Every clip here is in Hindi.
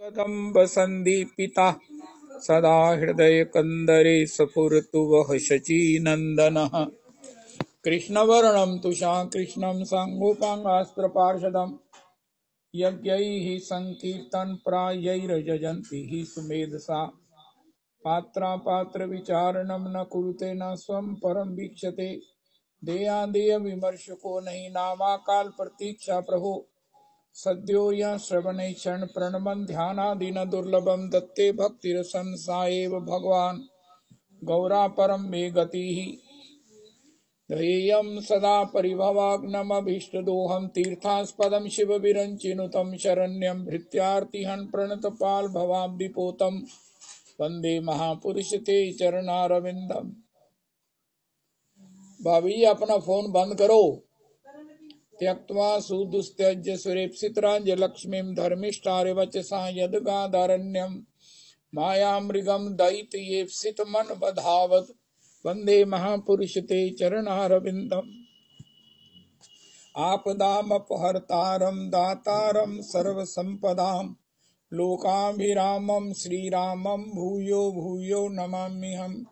कदम्ब संदीपिता सदा हृदय कंदरे स्फुरतु वः शचीनन्दनः कृष्णवर्णं तुषा कृष्णं साङ्गोपाङ्गास्त्रपार्षदम् यज्ञैः सङ्कीर्तनप्रायैर्यजन्ति हि सुमेधसा पात्रापात्रविचारणं न कुरुते न स्वं परं वीक्षते देयादेय विमर्शको नहि नामाकाल प्रतीक्षा प्रभो सद्यो यः श्रवणे क्षण प्रणमन् ध्यानादिन दुर्लभं दत्ते भक्तिरसं सा एव भगवान् गौरा परं मे गतिः ध्येयं सदा परिभवाग्नमभीष्टदोहं तीर्थास्पदं शिवविरञ्चिनुतं शरण्यं भृत्यार्तिहन् प्रणतपाल भवाब्धिपोतं वन्दे महापुरुष ते चरणारविन्दम्। भाभी अपना फोन बंद करो। त्यक्त्वा सुदुस्त्यज्य सुरेप्सितराज्य लक्ष्मीं धर्मिष्ठारिवचसा यद्गादारण्यं मायामृगं दयितयेप्सितमनवधावत् वन्दे महापुरुष ते चरणारविन्दम्। आपदामपहर्तारं दातारं सर्वसम्पदां लोकाभिरामं श्रीरामं भूयो भूयो नमाम्यहम्।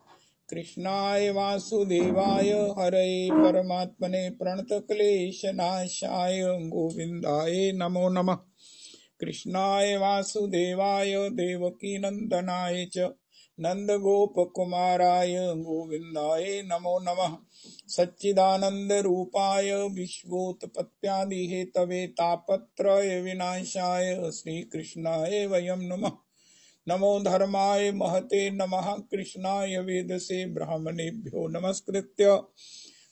कृष्णाय वासुदेवाय हरये परमात्मने प्रणतक्लेशनाशाय गोविन्दाय नमो नमः। कृष्णाय वासुदेवाय देवकीनन्दनाय च नन्दगोपकुमाराय गोविन्दाय नमो नमः। सच्चिदानन्दरूपाय विश्वोत्पत्त्यादिहेतवे तापत्रय विनाशाय श्रीकृष्णाय वयं नमः। नमो धर्माय महते नमः। कृष्णाय वेदसे ब्राह्मणेभ्यो नमस्कृत्य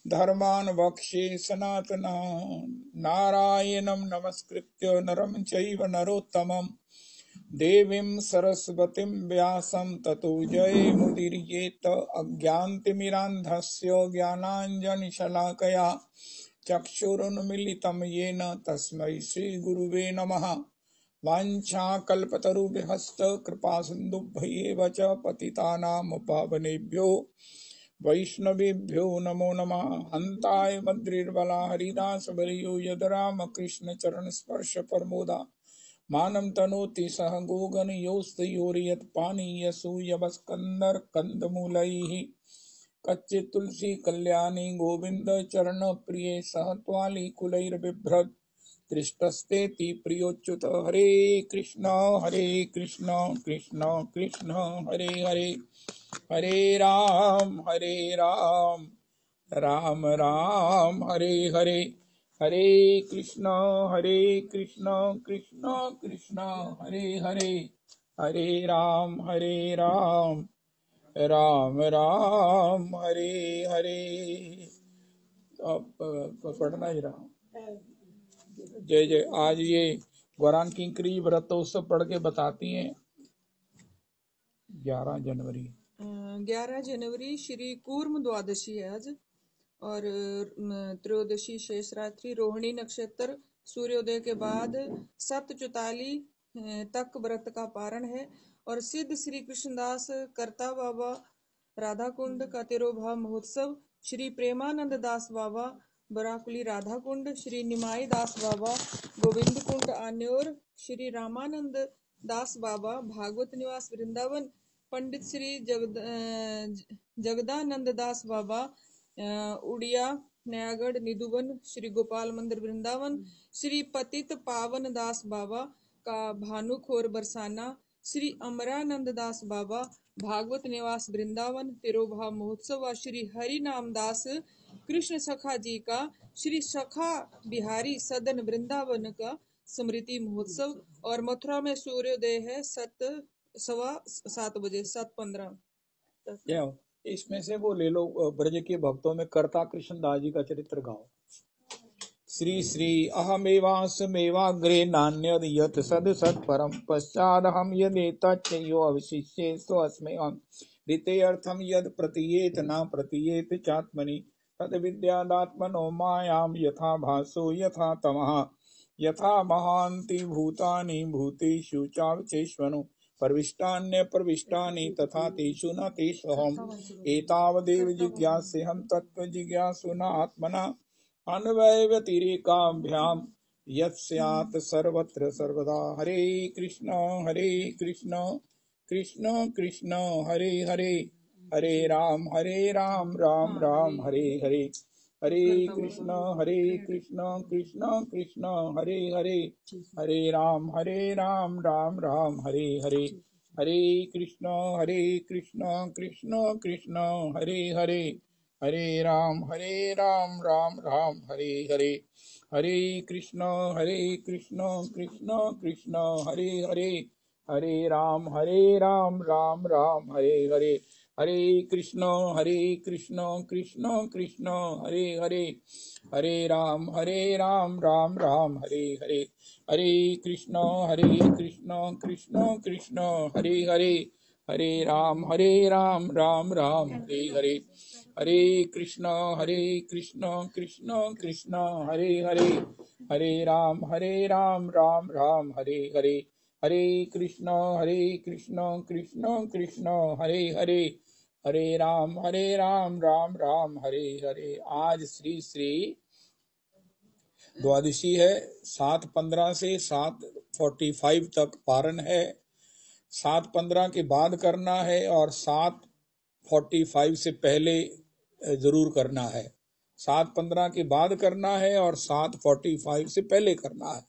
धर्मान् वक्ष्ये सनातनान् नारायणं नमस्कृत्य नरं चैव नरोत्तमं देवीं सरस्वतीं व्यासं ततो जयमुदीरयेत। अज्ञानतिमिरान्धस्य ज्ञानाञ्जनशलाकया चक्षुरुन्मीलितं येन तस्मै श्रीगुरुवे नमः। वाञ्छाकल्पतरुभ्यश्च कृपासिन्धुभ्येव च पतितानां पावनेभ्यो वैष्णवेभ्यो नमो नमः। हन्ताय मद्रिर्बला हरिदासवर्यो यद्रामकृष्णचरणस्पर्शपरमोदा मानं तनोति सह गोगणयोस्तयोर्यत्पानीयसूयवस्कन्धर्कन्दमूलैः कच्चित् तुलसी कल्याणी गोविन्द चरणप्रिये सह त्वालिकुलैर्बिभ्रत् दृष्टस्तेति प्रियोच्युत। हरे कृष्ण कृष्ण कृष्ण हरे हरे हरे राम राम राम हरे हरे हरे कृष्ण कृष्ण कृष्ण हरे हरे हरे राम राम राम हरे हरे। अब पढ़ना ही रहा। जय जय। आज ये गौरांग किंकरी व्रतोत्सव पढ़ के बताती हैं। 11 जनवरी श्री कूर्म द्वादशी है आज, और त्रयोदशी शेष रात्रि रोहिणी नक्षत्र सूर्योदय के बाद 7:44 तक व्रत का पारण है। और सिद्ध श्री कृष्णदास करता बाबा राधा कुंड का तिरुभाव महोत्सव, श्री प्रेमानंद दास बाबा बराकुली राधा कुंड, श्री निमाई दास बाबा गोविंद कुंड आन्योर, श्री रामानंद दास बाबा भागवत निवास वृंदावन, पंडित श्री जगदानंद दास बाबा उड़िया नयागढ़ निधुवन, श्री गोपाल मंदिर वृंदावन, श्री पतित पावन दास बाबा का भानुखोर बरसाना, श्री अमरानंद दास बाबा भागवत निवास वृंदावन तिरुभाव महोत्सव व श्री हरि नाम दास कृष्ण सखा जी का श्री सखा बिहारी सदन वृंदावन का स्मृति महोत्सव। और मथुरा में सूर्योदय है 7:15 बजे 7:15। इसमें से वो ले लो, ब्रज के भक्तों में करता कृष्णदास जी का चरित्र गाओ। श्री श्री अहमेवास्मेवाग्रे नान्यद यत् सद सत्परं पश्चादहं यदेतच्चयो अवशिष्ये स्वस्म्यहं ऋते अर्थं यद् प्रतीयेत न प्रतीयेत चात्मनि तद्विद्यादात्मनो मायां यथा भासो यथा तमः यथा महान्ति भूतानि भूतेषु चावचेष्वनु प्रविष्टान्य प्रविष्टानि तथा तेषु न तेष्वहम् एतावदेव जिज्ञासेऽहं तत्त्वजिज्ञासुना आत्मना अन्वय व्यतिरेकाभ्याम यत् सर्वत्र सर्वदा। हरे कृष्ण कृष्ण कृष्ण हरे हरे, हरे राम राम राम हरे हरे। हरे कृष्ण कृष्ण कृष्ण हरे हरे, हरे राम राम राम हरे हरे। हरे कृष्ण कृष्ण कृष्ण हरे हरे, हरे राम राम राम हरे हरे। हरे कृष्ण कृष्ण कृष्ण हरे हरे, हरे राम राम राम हरे हरे। हरे कृष्ण कृष्ण कृष्ण हरे हरे, हरे राम राम राम हरे हरे। हरे कृष्ण कृष्ण कृष्ण हरे हरे, हरे राम राम राम हरे हरे। हरे कृष्ण कृष्ण कृष्ण हरे हरे, हरे राम राम राम हरे हरे। हरे कृष्ण कृष्ण कृष्ण हरे हरे, हरे राम राम राम हरे हरे। आज श्री श्री द्वादशी है। 7:15 से 7:45 तक पारण है। 7:15 के बाद करना है और 7:45 से पहले जरूर करना है। 7:15 के बाद करना है और 7:45 से पहले करना है।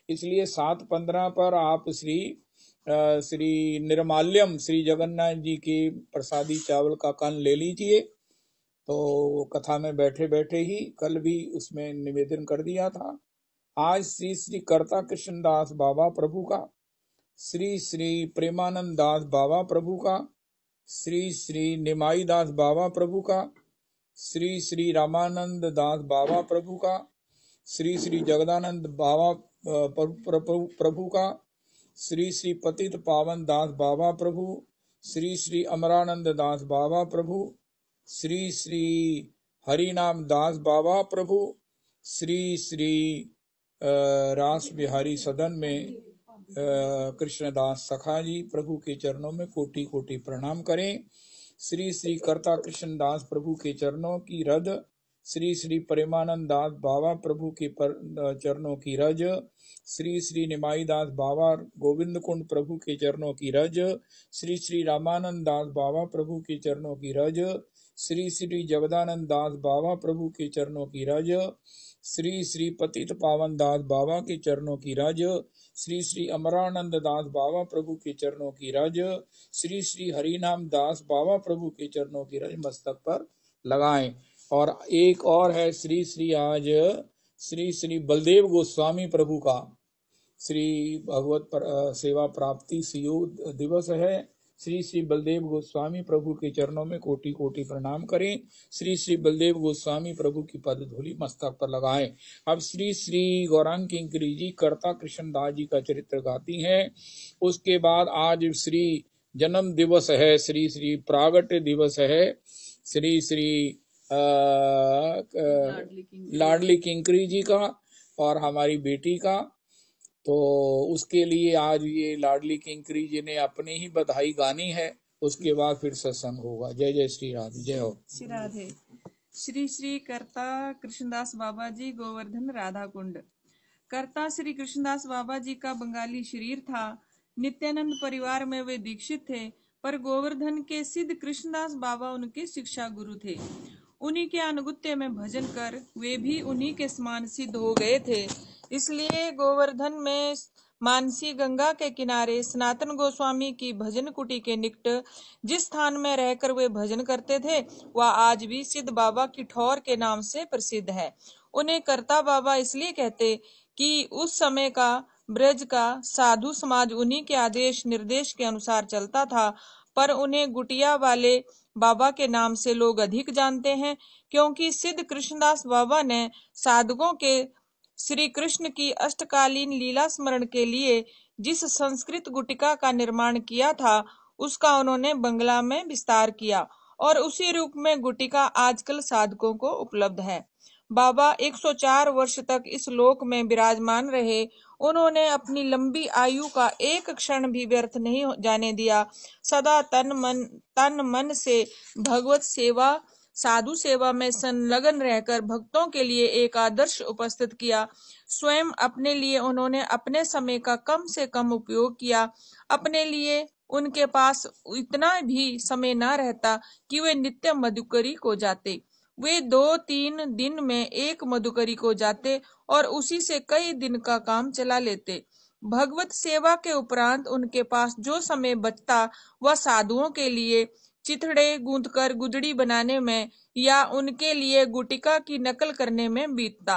इसलिए 7:15 पर आप श्री निर्माल्यम श्री जगन्नाथ जी के प्रसादी चावल का कण ले लीजिए। तो कथा में बैठे बैठे ही कल भी उसमें निवेदन कर दिया था। आज श्री श्री कर्ता कृष्णदास बाबा प्रभु का, श्री श्री प्रेमानंद दास बाबा प्रभु का, श्री श्री निमाई दास बाबा प्रभु का, श्री श्री रामानंद दास बाबा प्रभु का, श्री श्री जगदानंद बाबा प्रभु का, श्री श्री पतित पावन दास बाबा प्रभु, श्री श्री अमरानंद दास बाबा प्रभु, श्री श्री हरिनाम दास बाबा प्रभु, श्री श्री रास बिहारी सदन में कृष्णदास सखा जी प्रभु के चरणों में कोटि कोटि प्रणाम करें। श्री श्री कर्ता कृष्णदास प्रभु के चरणों की रज, श्री श्री प्रेमानंद दास बाबा प्रभु के चरणों की रज, श्री श्री निमाई दास बाबा गोविंद कुंड प्रभु के चरणों की रज, श्री श्री रामानंद दास बाबा प्रभु के चरणों की रज, श्री श्री जगदानंद दास बाबा प्रभु के चरणों की रज, श्री श्री पतित पावन दास बाबा के चरणों की रज, श्री श्री अमरानंद दास बाबा प्रभु के चरणों की रज, श्री श्री हरिनाम दास बाबा प्रभु के चरणों की रज मस्तक पर लगाएं। और एक और है श्री श्री आज श्री श्री बलदेव गोस्वामी प्रभु का श्री भगवत सेवा प्राप्ति सुयोग दिवस है। श्री श्री बलदेव गोस्वामी प्रभु के चरणों में कोटि कोटि प्रणाम करें। श्री श्री बलदेव गोस्वामी प्रभु की पद धूलि मस्तक पर लगाएं। अब श्री श्री गौरांग किंकरी जी कर्ता कृष्णदास जी का चरित्र गाती हैं। उसके बाद आज श्री जन्म दिवस है, श्री श्री प्रागट्य दिवस है श्री श्री लाडली किंकरी जी का और हमारी बेटी का। तो उसके लिए आज ये लाडली किंकरी जी ने अपनी ही बधाई गानी है। उसके बाद फिर सत्संग होगा। जय जय श्री राधे। जय हो श्री राधे। श्री श्री कर्ता कृष्णदास बाबा जी गोवर्धन राधा कुंड। कर्ता श्री कृष्णदास बाबा जी का बंगाली शरीर था। नित्यानंद परिवार में वे दीक्षित थे, पर गोवर्धन के सिद्ध कृष्णदास बाबा उनके शिक्षा गुरु थे। उन्हीं के अनुगत्य में भजन कर वे भी उन्हीं के समान सिद्ध हो गए थे। इसलिए गोवर्धन में मानसी गंगा के किनारे सनातन गोस्वामी की भजन कुटी के निकट जिस स्थान में रहकर वे भजन करते थे, वह आज भी सिद्ध बाबा की ठौर के नाम से प्रसिद्ध है। उन्हें कर्ता बाबा इसलिए कहते कि उस समय का ब्रज का साधु समाज उन्हीं के आदेश निर्देश के अनुसार चलता था, पर उन्हें गुटिया वाले बाबा के नाम से लोग अधिक जानते हैं, क्योंकि सिद्ध कृष्णदास बाबा ने साधकों के श्री कृष्ण की अष्टकालीन लीला स्मरण के लिए जिस संस्कृत गुटिका का निर्माण किया था, उसका उन्होंने बंगला में विस्तार किया और उसी रूप में गुटिका आजकल साधकों को उपलब्ध है। बाबा 104 वर्ष तक इस लोक में विराजमान रहे। उन्होंने अपनी लंबी आयु का एक क्षण भी व्यर्थ नहीं जाने दिया। सदा तन मन से भगवत सेवा साधु सेवा में संलग्न रहकर भक्तों के लिए एक आदर्श उपस्थित किया। स्वयं अपने लिए उन्होंने अपने समय का कम से कम उपयोग किया। अपने लिए उनके पास इतना भी समय न रहता कि वे नित्य मधुकरी को जाते। वे 2-3 दिन में एक मधुकरी को जाते और उसी से कई दिन का काम चला लेते। भगवत सेवा के उपरांत उनके पास जो समय बचता वह साधुओं के लिए चिथड़े गूंथकर गुदड़ी बनाने में या उनके लिए गुटिका की नकल करने में बीतता।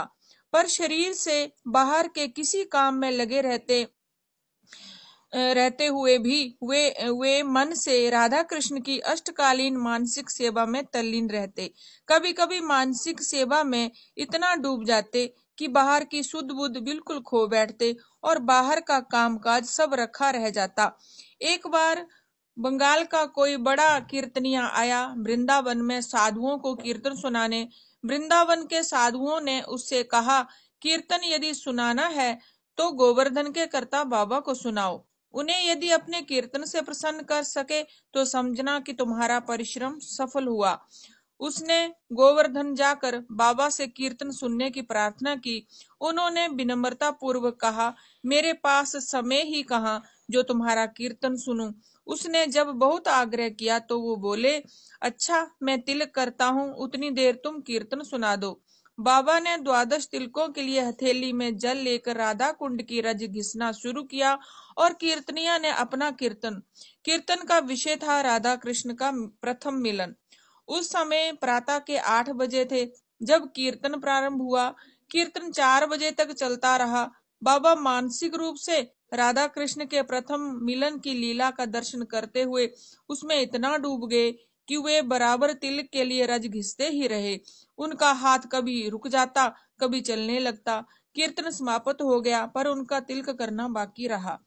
पर शरीर से बाहर के किसी काम में लगे रहते हुए भी वे मन से राधा कृष्ण की अष्टकालीन मानसिक सेवा में तल्लीन रहते। कभी कभी मानसिक सेवा में इतना डूब जाते कि बाहर की सुध बुध बिल्कुल खो बैठते और बाहर का कामकाज सब रखा रह जाता। एक बार बंगाल का कोई बड़ा कीर्तनिया आया वृंदावन में साधुओं को कीर्तन सुनाने। वृंदावन के साधुओं ने उससे कहा, कीर्तन यदि सुनाना है तो गोवर्धन के कर्ता बाबा को सुनाओ। उन्हें यदि अपने कीर्तन से प्रसन्न कर सके तो समझना कि तुम्हारा परिश्रम सफल हुआ। उसने गोवर्धन जाकर बाबा से कीर्तन सुनने की प्रार्थना की। उन्होंने विनम्रता पूर्वक कहा, मेरे पास समय ही कहाँ जो तुम्हारा कीर्तन सुनूं। उसने जब बहुत आग्रह किया तो वो बोले, अच्छा मैं तिलक करता हूँ, उतनी देर तुम कीर्तन सुना दो। बाबा ने 12 तिलकों के लिए हथेली में जल लेकर राधा कुंड की रज घिसना शुरू किया और कीर्तनिया ने अपना कीर्तन का विषय था राधा कृष्ण का प्रथम मिलन। उस समय प्रातः के 8 बजे थे जब कीर्तन प्रारंभ हुआ। कीर्तन 4 बजे तक चलता रहा। बाबा मानसिक रूप से राधा कृष्ण के प्रथम मिलन की लीला का दर्शन करते हुए उसमें इतना डूब गए कि वे बराबर तिलक के लिए रज घिसते ही रहे। उनका हाथ कभी रुक जाता, कभी चलने लगता। कीर्तन समाप्त हो गया पर उनका तिलक करना बाकी रहा।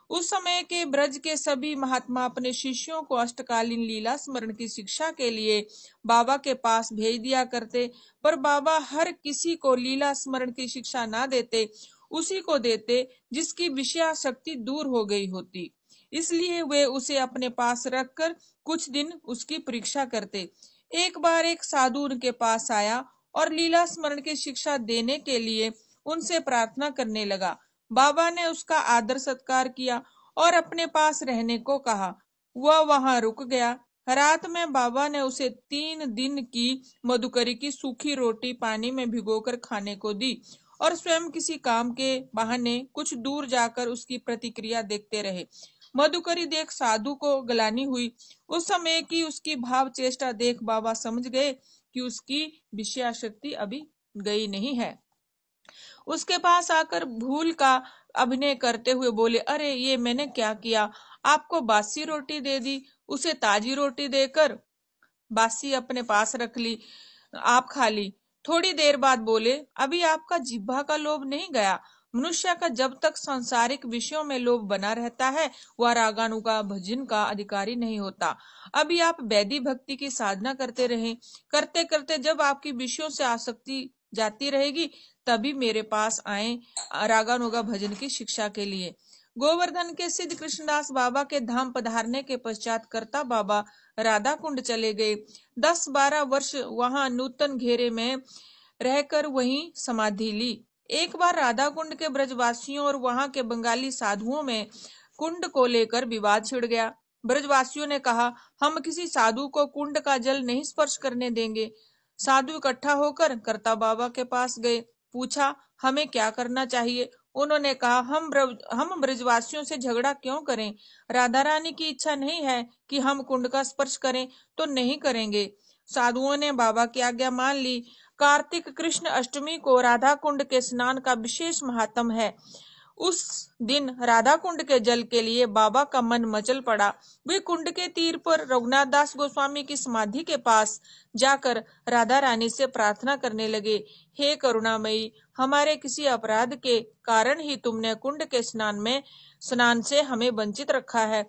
उस समय के ब्रज के सभी महात्मा अपने शिष्यों को अष्टकालीन लीला स्मरण की शिक्षा के लिए बाबा के पास भेज दिया करते, पर बाबा हर किसी को लीला स्मरण की शिक्षा ना देते, उसी को देते जिसकी विषयासक्ति दूर हो गई होती। इसलिए वे उसे अपने पास रखकर कुछ दिन उसकी परीक्षा करते। एक बार एक साधु उनके पास आया और लीला स्मरण की शिक्षा देने के लिए उनसे प्रार्थना करने लगा। बाबा ने उसका आदर सत्कार किया और अपने पास रहने को कहा। वह वहां रुक गया। रात में बाबा ने उसे 3 दिन की मधुकरी की सूखी रोटी पानी में भिगोकर खाने को दी और स्वयं किसी काम के बहाने कुछ दूर जाकर उसकी प्रतिक्रिया देखते रहे। मधुकरी देख साधु को गलानी हुई। उस समय की उसकी भाव चेष्टा देख बाबा समझ गए कि उसकी विषयाशक्ति अभी गई नहीं है। उसके पास आकर भूल का अभिनय करते हुए बोले, अरे ये मैंने क्या किया, आपको बासी रोटी दे दी। उसे ताजी रोटी देकर बासी अपने पास रख ली, आप खा ली। थोड़ी देर बाद बोले, अभी आपका जिह्वा का लोभ नहीं गया। मनुष्य का जब तक सांसारिक विषयों में लोभ बना रहता है वह रागानुगा भजन का अधिकारी नहीं होता। अभी आप वैदिक भक्ति की साधना करते रहें, करते करते जब आपकी विषयों से आसक्ति जाती रहेगी तभी मेरे पास आए रागानुगा भजन की शिक्षा के लिए। गोवर्धन के सिद्ध कृष्णदास बाबा के धाम पधारने के पश्चात करता बाबा राधा कुंड चले गए। 10-12 वर्ष वहां नूतन घेरे में रहकर वहीं समाधि ली। एक बार राधा कुंड के ब्रजवासियों और वहां के बंगाली साधुओं में कुंड को लेकर विवाद छिड़ गया। ब्रजवासियों ने कहा, हम किसी साधु को कुंड का जल नहीं स्पर्श करने देंगे। साधु इकट्ठा होकर करता बाबा के पास गए। पूछा, हमें क्या करना चाहिए? उन्होंने कहा, हम ब्रजवासियों से झगड़ा क्यों करें? राधा रानी की इच्छा नहीं है कि हम कुंड का स्पर्श करें तो नहीं करेंगे। साधुओं ने बाबा की आज्ञा मान ली। कार्तिक कृष्ण अष्टमी को राधा कुंड के स्नान का विशेष महात्म है। उस दिन राधा कुंड के जल के लिए बाबा का मन मचल पड़ा। वे कुंड के तीर पर रघुनाथ दास गोस्वामी की समाधि के पास जाकर राधा रानी से प्रार्थना करने लगे, हे करुणामयी, हमारे किसी अपराध के कारण ही तुमने कुंड के स्नान से हमें वंचित रखा है।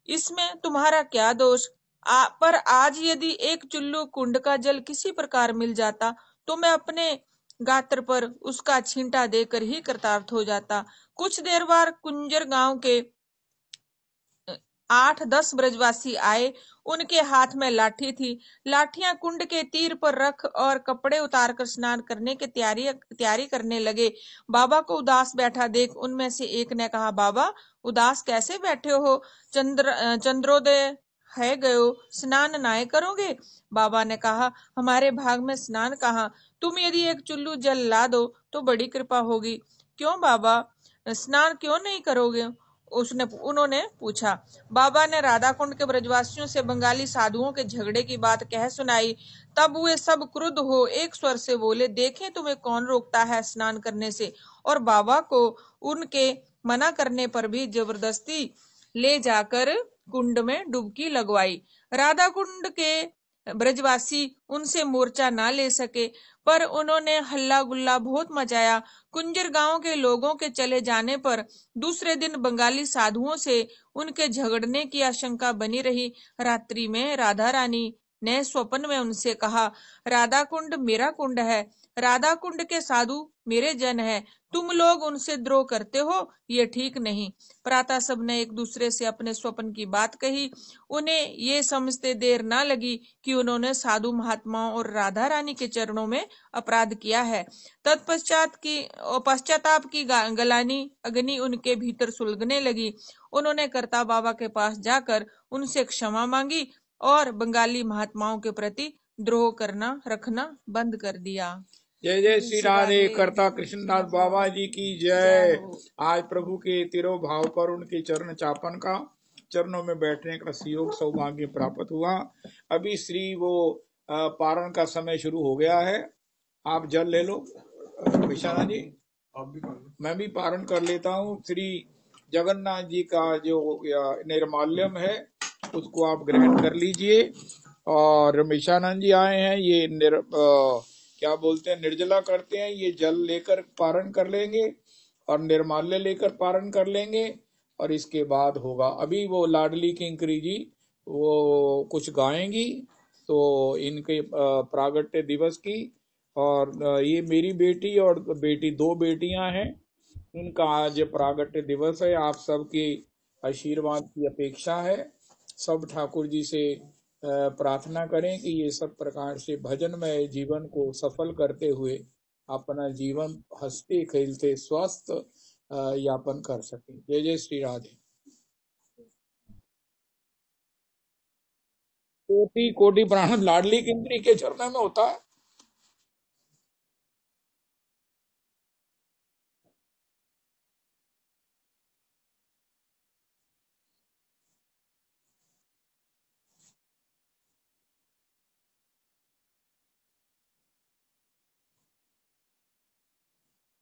इसमें तुम्हारा क्या दोष? पर आज यदि एक चुल्लू कुंड का जल किसी प्रकार मिल जाता तो मैं अपने गात्र पर उसका छींटा देकर ही कृतार्थ हो जाता। कुछ देर बाद कुंजर गांव के 8-10 ब्रजवासी आए। उनके हाथ में लाठी थी। लाठियां कुंड के तीर पर रख और कपड़े उतारकर स्नान करने की तैयारी करने लगे। बाबा को उदास बैठा देख उनमें से एक ने कहा, बाबा उदास कैसे बैठे हो? चंद्रोदय है गयो, स्नान नाय करोगे? बाबा ने कहा, हमारे भाग में स्नान कहाँ। तुम यदि एक चुल्लू जल ला दो तो बड़ी कृपा होगी। क्यों बाबा, स्नान क्यों नहीं करोगे? उन्होंने पूछा। बाबा ने राधा कुंड के ब्रजवासियों से बंगाली साधुओं के झगड़े की बात कह सुनाई। तब वे सब क्रुद्ध हो एक स्वर से बोले, देखें तुम्हें कौन रोकता है स्नान करने से? और बाबा को उनके मना करने पर भी जबरदस्ती ले जाकर कुंड में डुबकी लगवाई। राधा कुंड के ब्रजवासी उनसे मोर्चा ना ले सके, पर उन्होंने हल्ला गुल्ला बहुत मचाया। कुंजर गांव के लोगों के चले जाने पर दूसरे दिन बंगाली साधुओं से उनके झगड़ने की आशंका बनी रही। रात्रि में राधा रानी ने स्वप्न में उनसे कहा, राधा कुंड मेरा कुंड है, राधा कुंड के साधु मेरे जन है, तुम लोग उनसे द्रोह करते हो, ये ठीक नहीं। प्रातः सबने एक दूसरे से अपने स्वप्न की बात कही। उन्हें ये समझते देर ना लगी कि उन्होंने साधु महात्माओं और राधा रानी के चरणों में अपराध किया है। पश्चाताप की गलानी अग्नि उनके भीतर सुलगने लगी। उन्होंने कर्ता बाबा के पास जाकर उनसे क्षमा मांगी और बंगाली महात्माओं के प्रति द्रोह करना रखना बंद कर दिया। जय जय श्री राधे। कर्ता कृष्णदास बाबा जी की जय। आज प्रभु के तिरोभाव पर उनके चरण चापन का, चरणों में बैठने का सुयोग सौभाग्य प्राप्त हुआ। अभी श्री वो पारण का समय शुरू हो गया है। आप जल ले लो विशाला जी, मैं भी पारण कर लेता हूँ। श्री जगन्नाथ जी का जो निर्माल्यम है उसको आप ग्रहण कर लीजिए। और रमेशानंद जी आए हैं, ये क्या बोलते हैं, निर्जला करते हैं। ये जल लेकर पारण कर लेंगे और निर्माल्य लेकर पारण कर लेंगे। और इसके बाद होगा, अभी वो लाडली किंकरी जी वो कुछ गाएंगी तो इनके प्रागट्य दिवस की। और ये मेरी बेटी और बेटी, दो बेटियां हैं, उनका आज प्रागट्य दिवस है। आप सबके आशीर्वाद की अपेक्षा है। सब ठाकुर जी से प्रार्थना करें कि ये सब प्रकार से भजनमय जीवन को सफल करते हुए अपना जीवन हंसते खेलते स्वस्थ यापन कर सके। जय जय श्री राधे। कोटि कोटि प्रणाम। लाडली किंकरी के चरणों में होता है।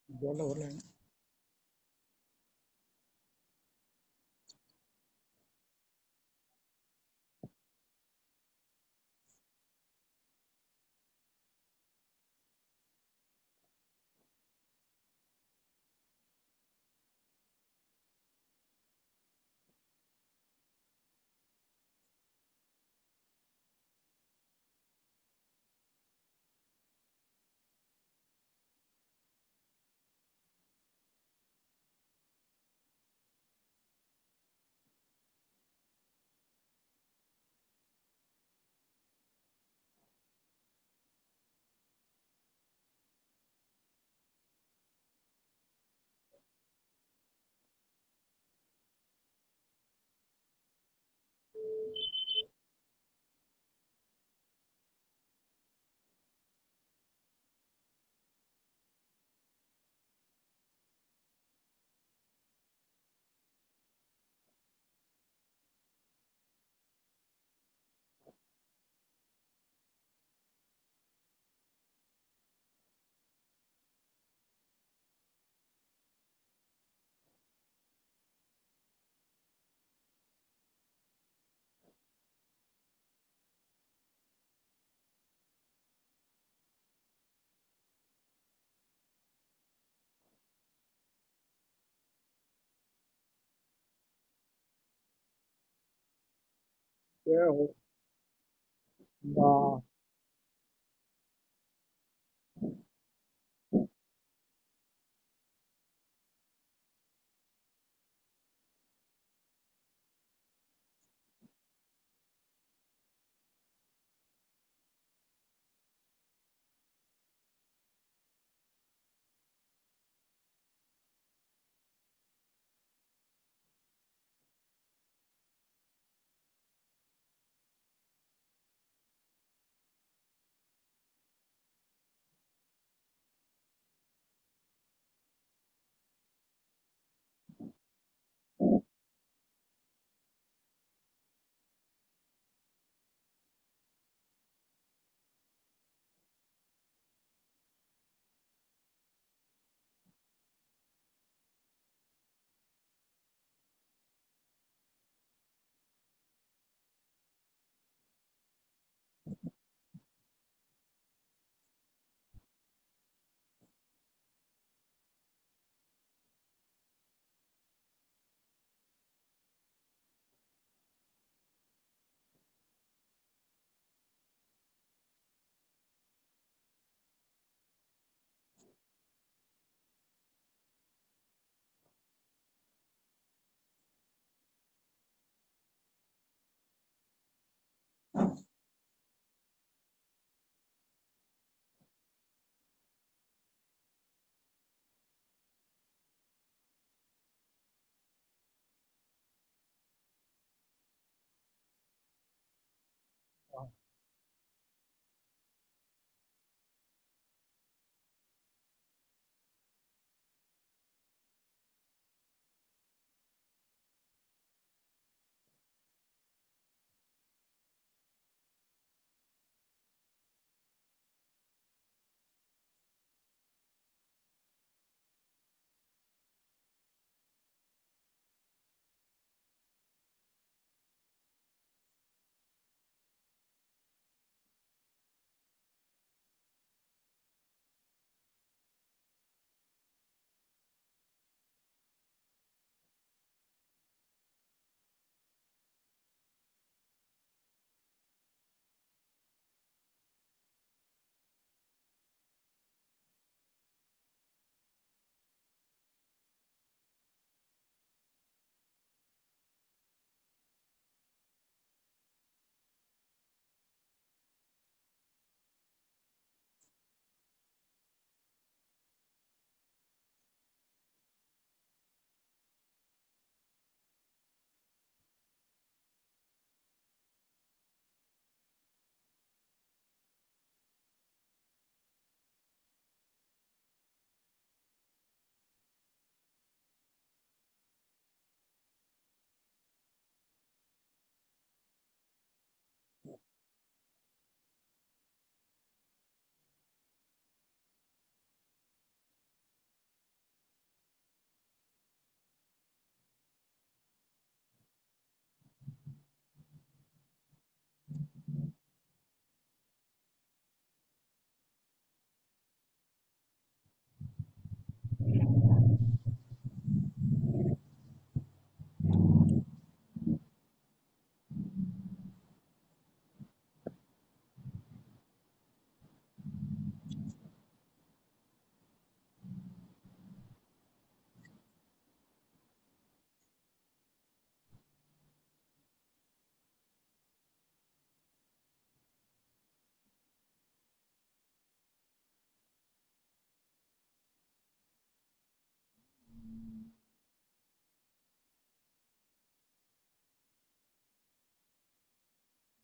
बोलो बोलो। जय हो। वाह।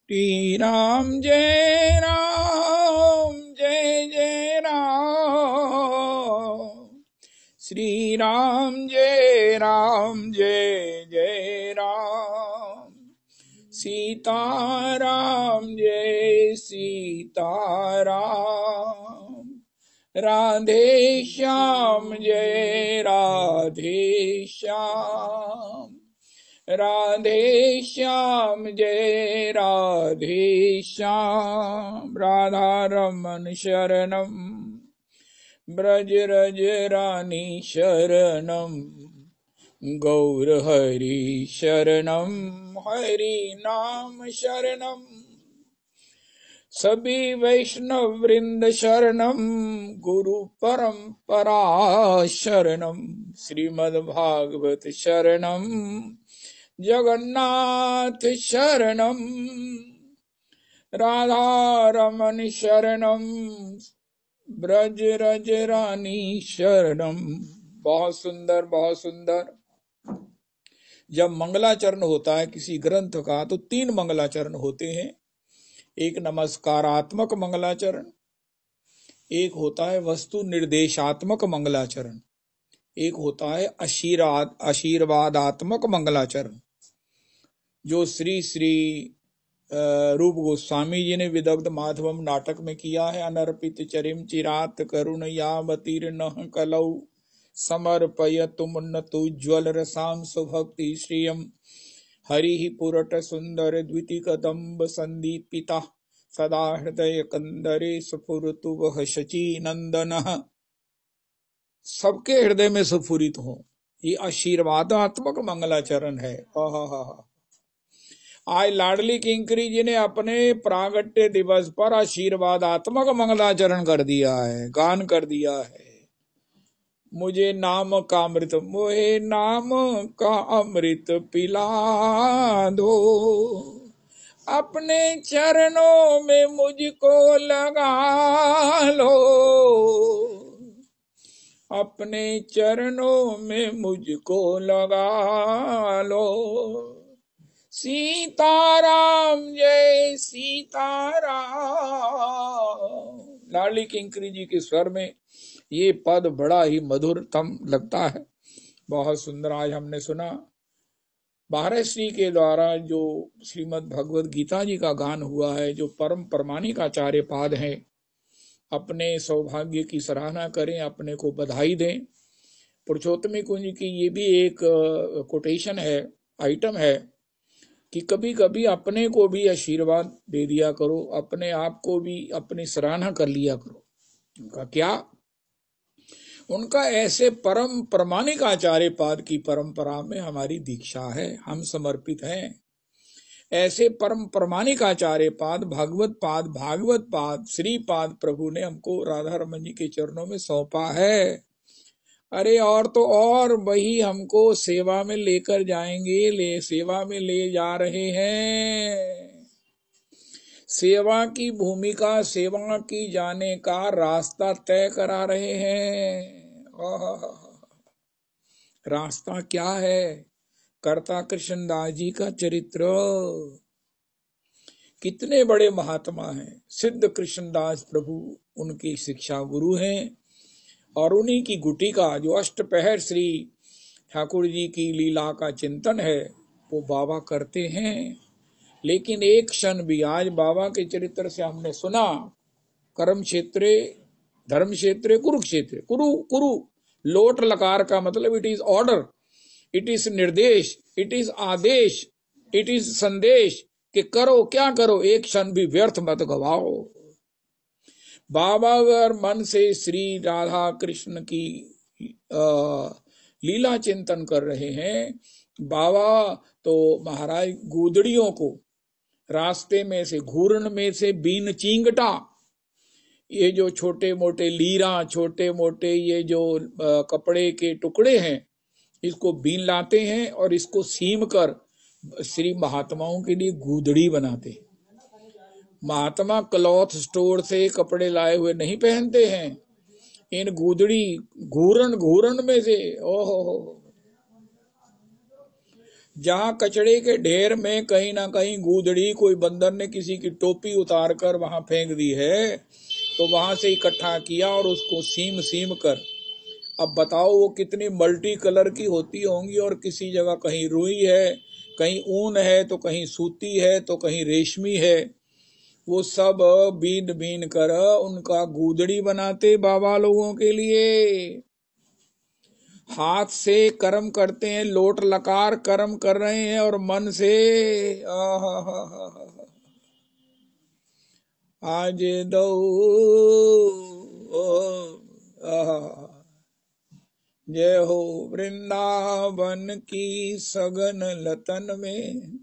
श्री राम जय राम जय जय राम, श्री राम जय जय राम, सीताराम जय सीताराम, राधे श्याम जय राधे श्याम, राधे श्याम जय राधे श्याम, राधा रमन शरणम ब्रज रज रानी शरणम, गौर हरि शरणम हरि नाम शरणम, सभी वैष्णव वृंद शरणम, गुरु परंपरा शरणम, श्रीमद् भागवत शरणम, जगन्नाथ शरणम, राधा रमन शरणम ब्रज रज रानी शरणम। बहुत सुंदर, बहुत सुंदर। जब मंगलाचरण होता है किसी ग्रंथ का तो 3 मंगलाचरण होते हैं। एक नमस्कारात्मक मंगलाचरण, एक होता है वस्तु निर्देशात्मक मंगलाचरण, एक होता है आशीर्वादात्मक मंगलाचरण, जो श्री श्री रूप गोस्वामी जी ने विदग्ध माधवम नाटक में किया है। अनर्पित चरिम चिरात करुण यावतीर्न कलौ, समर्पयतुमुन्नतोज्ज्वल रसां सुभक्ति श्रियम, हरि पुरट सुंदर द्विति कदम्ब संदीपिता, सदा हृदय कंदरे स्फुरतु वह शची नंदन, सबके हृदय में स्फुरित हो। ये आशीर्वादात्मक मंगलाचरण है। आज लाडली किंकरी जी ने अपने प्रागट्य दिवस पर आशीर्वादात्मक मंगलाचरण कर दिया है, गान कर दिया है। मुझे नाम का अमृत, मोहे नाम का अमृत पिला दो, अपने चरणों में मुझको लगा लो, अपने चरणों में मुझको लगा लो, सीताराम जय सीताराम। लाडली किंकरी जी के स्वर में ये पद बड़ा ही मधुरतम लगता है। बहुत सुंदर। आज हमने सुना 12 श्री के द्वारा जो श्रीमद् भगवद गीता जी का गान हुआ है, जो परम प्रमाणिक आचार्य पाद हैं। अपने सौभाग्य की सराहना करें, अपने को बधाई दें। पुरुषोत्तमी कुंज की ये भी एक कोटेशन है, आइटम है कि कभी कभी अपने को भी आशीर्वाद दे दिया करो, अपने आप को भी अपनी सराहना कर लिया करो। उनका क्या, उनका ऐसे परम प्रमाणिक आचार्य पाद की परंपरा में हमारी दीक्षा है, हम समर्पित हैं। ऐसे परम प्रमाणिक आचार्य पाद, भागवत पाद, श्री पाद प्रभु ने हमको राधा रमन जी के चरणों में सौंपा है। अरे और तो और वही हमको सेवा में लेकर जाएंगे, सेवा में ले जा रहे हैं। सेवा की भूमिका, सेवा की जाने का रास्ता तय करा रहे हैं। रास्ता क्या है? कर्ता कृष्णदास जी का चरित्र। कितने बड़े महात्मा हैं। सिद्ध कृष्णदास प्रभु उनकी शिक्षा गुरु हैं, और उन्हीं की गुटिका जो अष्टपहर श्री ठाकुर जी की लीला का चिंतन है वो बाबा करते हैं। लेकिन एक क्षण भी आज बाबा के चरित्र से हमने सुना, कर्म क्षेत्रे धर्म क्षेत्रे कुरुक्षेत्र। कुरु लोट लकार का मतलब it is order, it is निर्देश, इट इज आदेश, इट इज संदेश कि करो, क्या करो, एक क्षण भी व्यर्थ मत गवाओ। बाबा अगर मन से श्री राधा कृष्ण की लीला चिंतन कर रहे हैं, बाबा तो महाराज गूदड़ियों को रास्ते में से, घूर्ण में से बीन चींगटा, ये जो छोटे मोटे लीरा, छोटे मोटे ये जो कपड़े के टुकड़े हैं, इसको बीन लाते हैं और इसको सीम कर श्री महात्माओं के लिए गूदड़ी बनाते हैं। महात्मा क्लॉथ स्टोर से कपड़े लाए हुए नहीं पहनते हैं, इन गूदड़ी घूरण में से। ओहो, जहाँ कचड़े के ढेर में कहीं ना कहीं गूदड़ी कोई बंदर ने किसी की टोपी उतार कर वहां फेंक दी है, तो वहां से इकट्ठा किया और उसको सीम सीम कर, अब बताओ वो कितनी मल्टी कलर की होती होंगी, और किसी जगह कहीं रुई है, कहीं ऊन है, तो कहीं सूती है, तो कहीं रेशमी है, वो सब बीन बीन कर उनका गूदड़ी बनाते बाबा लोगों के लिए। हाथ से कर्म करते हैं, लोट लकार कर्म कर रहे हैं, और मन से आज दो जय हो वृंदावन की सघन लतन में,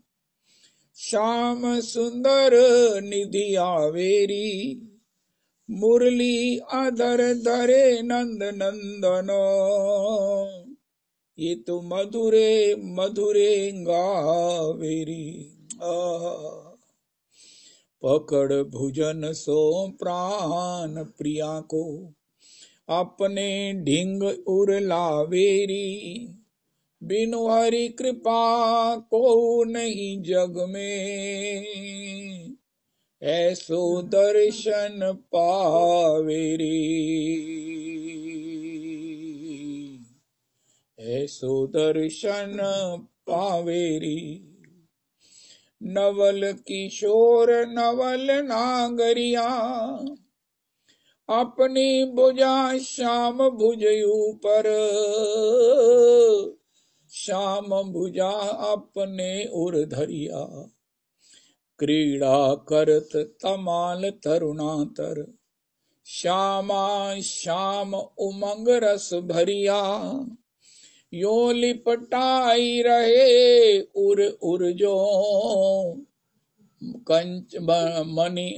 श्याम सुंदर निधि आवेरी, मुरली अधर धरे नंद नंदन, ये तो मधुरे मधुरे गावेरी। पकड़ भुजन सो प्राण प्रिया को, अपने ढिंग उरलावेरी, बिनु हरि कृपा को नहीं जग में, ऐसो दर्शन पावेरी, ऐसो दर्शन पावेरी। नवल किशोर नवल नागरिया, अपनी भुजा श्याम भुजयू पर, श्याम भुजा अपने उर धरिया, क्रीड़ा करत तमाल तरुणातर, श्यामा श्याम उमंग रस भरिया, यो लिपटाई रहे उर उर जो, कंच मणि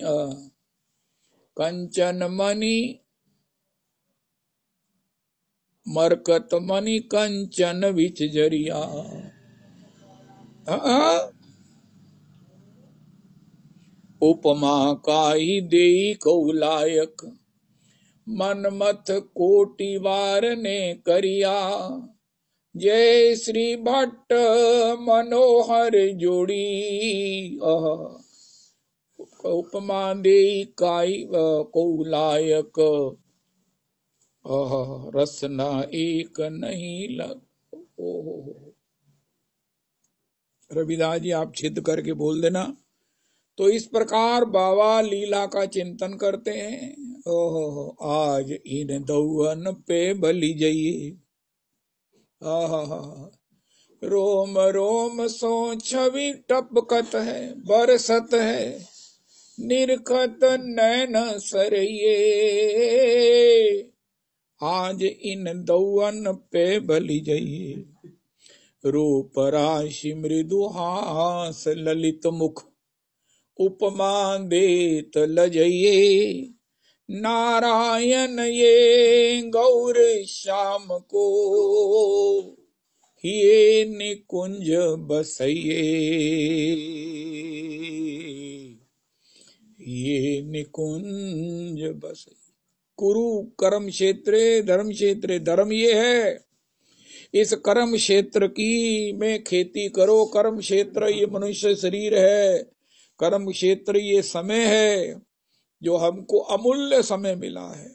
कंचन मणि मरकत मणि कंचन विच जरिया। उपमा काई देई कौलायक, मनमथ कोटि वार ने करिया, जय श्री भट्ट मनोहर जोड़ी। उपमा देई काई कौलायक, रसना एक नहीं लग। रविदास जी आप छिद करके बोल देना। तो इस प्रकार बाबा लीला का चिंतन करते हैं। ओहो आज इन दौवन पे बलि जाइए, रोम रोम सो छवि टपकत है, बरसत है निरखत नैन सरइये, आज इन दौवन पे बलि जाइए। रूप राशि मृदु हास ललित मुख, उपमा देत लजइये, नारायण ये गौर श्याम को, ये निकुंज बसइये, ये निकुंज बसइये। कुरु कर्म क्षेत्रे धर्म क्षेत्रे, धर्म ये है इस कर्म क्षेत्र की में खेती करो। कर्म क्षेत्र ये मनुष्य शरीर है, कर्म क्षेत्र ये समय है जो हमको अमूल्य समय मिला है।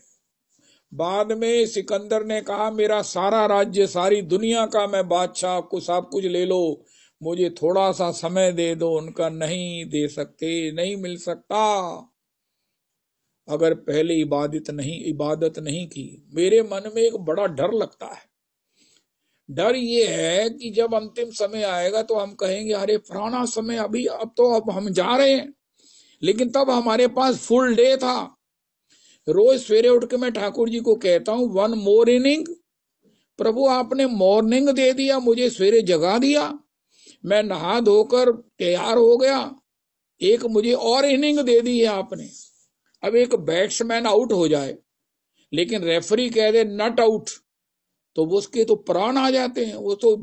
बाद में सिकंदर ने कहा मेरा सारा राज्य सारी दुनिया का मैं बादशाह, को सब कुछ ले लो, मुझे थोड़ा सा समय दे दो। उनका नहीं दे सकते, नहीं मिल सकता अगर पहले इबादत नहीं की। मेरे मन में एक बड़ा डर लगता है। डर ये है कि जब अंतिम समय आएगा तो हम कहेंगे अरे पुराना समय अभी, अब हम जा रहे हैं, लेकिन तब हमारे पास फुल डे था। रोज सवेरे उठ के मैं ठाकुर जी को कहता हूं वन मोर इनिंग, प्रभु आपने मॉर्निंग दे दिया, मुझे सवेरे जगा दिया, मैं नहा धोकर तैयार हो गया, एक मुझे और इनिंग दे दी है आपने। अब एक बैट्समैन आउट हो जाए लेकिन रेफरी कह दे नॉट आउट, तो उसके तो प्राण आ जाते हैं, वो तो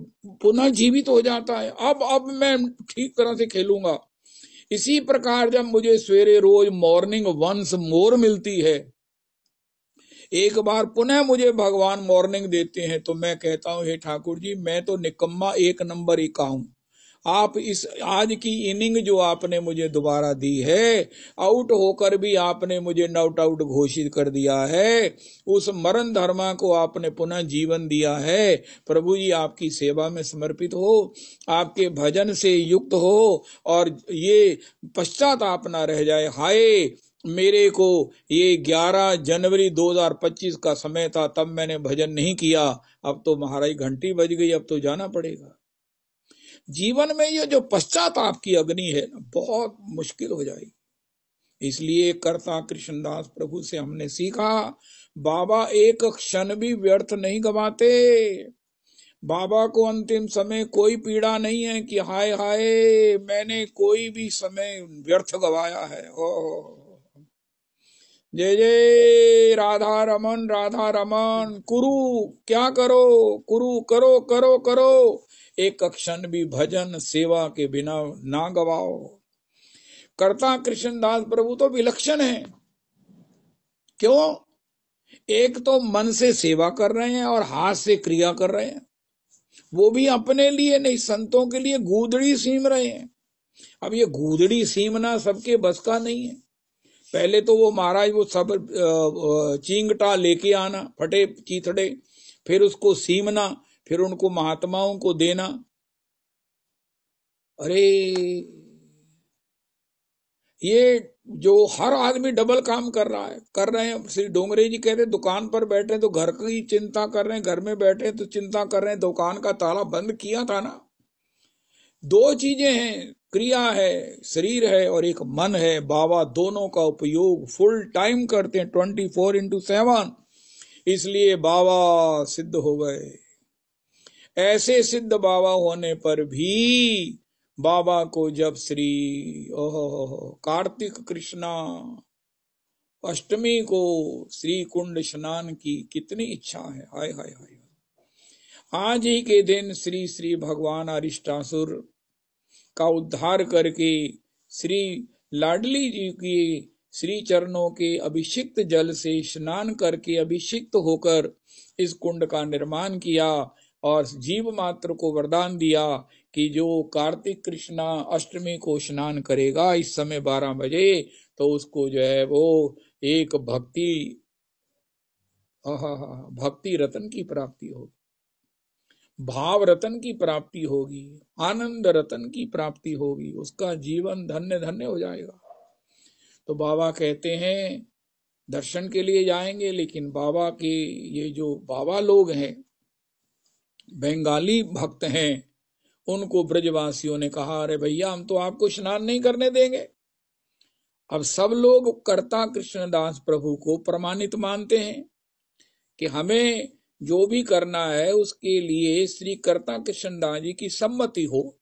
पुनः जीवित हो जाता है। अब मैं ठीक तरह से खेलूंगा। इसी प्रकार जब मुझे सवेरे रोज मॉर्निंग वंस मोर मिलती है, एक बार पुनः मुझे भगवान मॉर्निंग देते हैं, तो मैं कहता हूं हे ठाकुर जी मैं तो निकम्मा एक नंबर ही का हूं, आप इस आज की इनिंग जो आपने मुझे दोबारा दी है, आउट होकर भी आपने मुझे नॉट आउट घोषित कर दिया है, उस मरण धर्मा को आपने पुनः जीवन दिया है। प्रभु जी आपकी सेवा में समर्पित हो, आपके भजन से युक्त हो, और ये पश्चाताप ना रह जाए, हाय मेरे को ये 11 जनवरी 2025 का समय था, तब मैंने भजन नहीं किया, अब तो महाराज घंटी बज गई, अब तो जाना पड़ेगा। जीवन में ये जो पश्चाताप की अग्नि है बहुत मुश्किल हो जाएगी। इसलिए कर्ता कृष्णदास प्रभु से हमने सीखा, बाबा एक क्षण भी व्यर्थ नहीं गवाते। बाबा को अंतिम समय कोई पीड़ा नहीं है कि हाय हाय मैंने कोई भी समय व्यर्थ गवाया है। जय जय राधा रमन कुरु, क्या करो कुरु, करो करो करो, एक क्षण भी भजन सेवा के बिना ना गवाओ। कर्ता कृष्णदास प्रभु तो विलक्षण है। क्यों? एक तो मन से सेवा कर रहे हैं और हाथ से क्रिया कर रहे हैं, वो भी अपने लिए नहीं, संतों के लिए गूदड़ी सीम रहे हैं। अब ये गूदड़ी सीमना सबके बस का नहीं है। पहले तो वो महाराज वो सब चींगटा लेके आना, फटे चीथड़े, फिर उसको सीमना, फिर उनको महात्माओं को देना। अरे ये जो हर आदमी डबल काम कर रहे हैं। श्री डोंगरे जी कहते दुकान पर बैठे तो घर की चिंता कर रहे हैं, घर में बैठे तो चिंता कर रहे हैं, दुकान का ताला बंद किया था ना। दो चीजें हैं, क्रिया है, शरीर है, और एक मन है। बाबा दोनों का उपयोग फुल टाइम करते हैं, 24/7। इसलिए बाबा सिद्ध हो गए। ऐसे सिद्ध बाबा होने पर भी बाबा को जब श्री कार्तिक कृष्णा अष्टमी को श्री कुंड स्नान की कितनी इच्छा है। हाय हाय हाय। आज ही के दिन श्री श्री भगवान अरिष्टासुर का उद्धार करके श्री लाडली जी की श्री चरणों के अभिषिक्त जल से स्नान करके अभिषिक्त होकर इस कुंड का निर्माण किया, और जीव मात्र को वरदान दिया कि जो कार्तिक कृष्णा अष्टमी को स्नान करेगा इस समय 12 बजे, तो उसको जो है वो एक भक्ति रतन की प्राप्ति होगी, भाव रतन की प्राप्ति होगी, आनंद रतन की प्राप्ति होगी, उसका जीवन धन्य धन्य हो जाएगा। तो बाबा कहते हैं दर्शन के लिए जाएंगे, लेकिन बाबा के ये जो बाबा लोग हैं, बंगाली भक्त हैं, उनको ब्रजवासियों ने कहा अरे भैया हम तो आपको स्नान नहीं करने देंगे। अब सब लोग कर्ता कृष्णदास प्रभु को प्रमाणित मानते हैं कि हमें जो भी करना है उसके लिए श्री कर्ता कृष्णदास जी की सम्मति हो।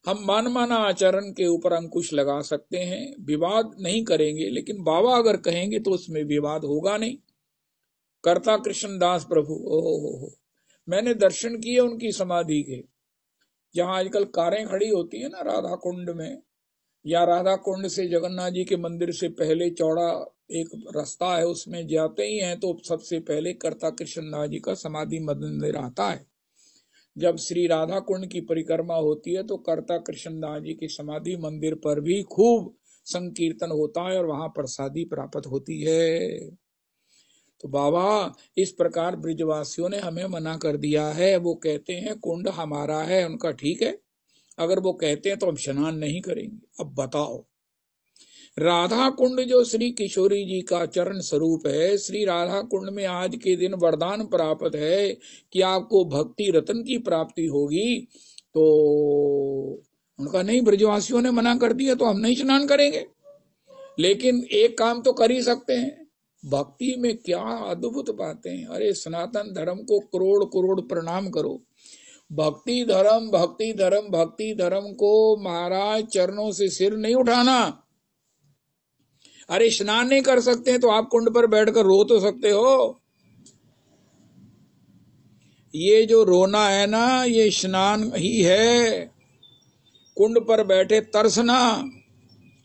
हम मनमाना आचरण के ऊपर अंकुश लगा सकते हैं, विवाद नहीं करेंगे, लेकिन बाबा अगर कहेंगे तो उसमें विवाद होगा नहीं। कर्ता कृष्णदास प्रभु ओहो, मैंने दर्शन किए उनकी समाधि के, जहां आजकल कारें खड़ी होती है ना राधा कुंड में, या राधा कुंड से जगन्नाथ जी के मंदिर से पहले चौड़ा एक रास्ता है, उसमें जाते ही हैं तो सबसे पहले कर्ता कृष्णदास जी का समाधि मंदिर आता है। जब श्री राधा कुंड की परिक्रमा होती है तो कर्ता कृष्णदास जी के समाधि मंदिर पर भी खूब संकीर्तन होता है और वहां प्रसादी प्राप्त होती है। तो बाबा इस प्रकार ब्रिजवासियों ने हमें मना कर दिया है। वो कहते हैं कुंड हमारा है, उनका ठीक है, अगर वो कहते हैं तो हम स्नान नहीं करेंगे। अब बताओ, राधा कुंड जो श्री किशोरी जी का चरण स्वरूप है, श्री राधा कुंड में आज के दिन वरदान प्राप्त है कि आपको भक्ति रतन की प्राप्ति होगी, तो उनका नहीं, ब्रजवासियों ने मना कर दिया तो हम नहीं स्नान करेंगे। लेकिन एक काम तो कर ही सकते हैं, भक्ति में क्या अद्भुत बातें हैं। अरे सनातन धर्म को करोड़ करोड़ प्रणाम करो। भक्ति धर्म भक्ति धर्म भक्ति धर्म को महाराज चरणों से सिर नहीं उठाना। अरे स्नान नहीं कर सकते हैं तो आप कुंड पर बैठकर रो तो सकते हो। ये जो रोना है ना, ये स्नान ही है। कुंड पर बैठे तरसना।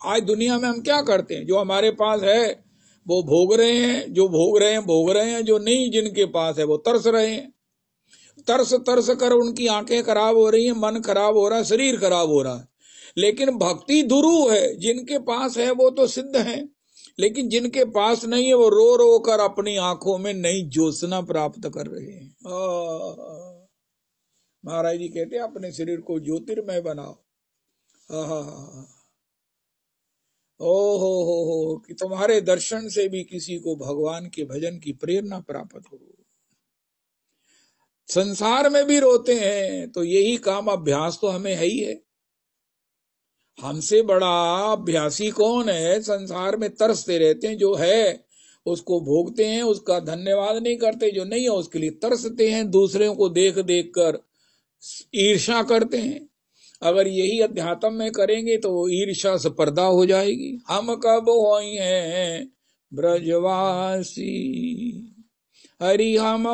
आज दुनिया में हम क्या करते हैं, जो हमारे पास है वो भोग रहे हैं, जो भोग रहे हैं भोग रहे हैं, जो नहीं जिनके पास है वो तरस रहे हैं। तरस तरस कर उनकी आंखें खराब हो रही हैं, मन खराब हो रहा है, शरीर खराब हो रहा है। लेकिन भक्ति दुरूह है, जिनके पास है वो तो सिद्ध है, लेकिन जिनके पास नहीं है वो रो रो कर अपनी आंखों में नई ज्योत्सना प्राप्त कर रहे हैं। महाराज जी कहते हैं अपने शरीर को ज्योतिर्मय बनाओ। ओ हो कि तुम्हारे दर्शन से भी किसी को भगवान के भजन की प्रेरणा प्राप्त हो। संसार में भी रोते हैं तो यही काम, अभ्यास तो हमें है ही है। हमसे बड़ा अभ्यासी कौन है? संसार में तरसते रहते हैं, जो है उसको भोगते हैं, उसका धन्यवाद नहीं करते, जो नहीं है उसके लिए तरसते हैं, दूसरों को देख देख कर ईर्ष्या करते हैं। अगर यही अध्यात्म में करेंगे तो ईर्ष्या से पर्दा हो जाएगी। हम कब होई हैं ब्रजवासी, हरि हम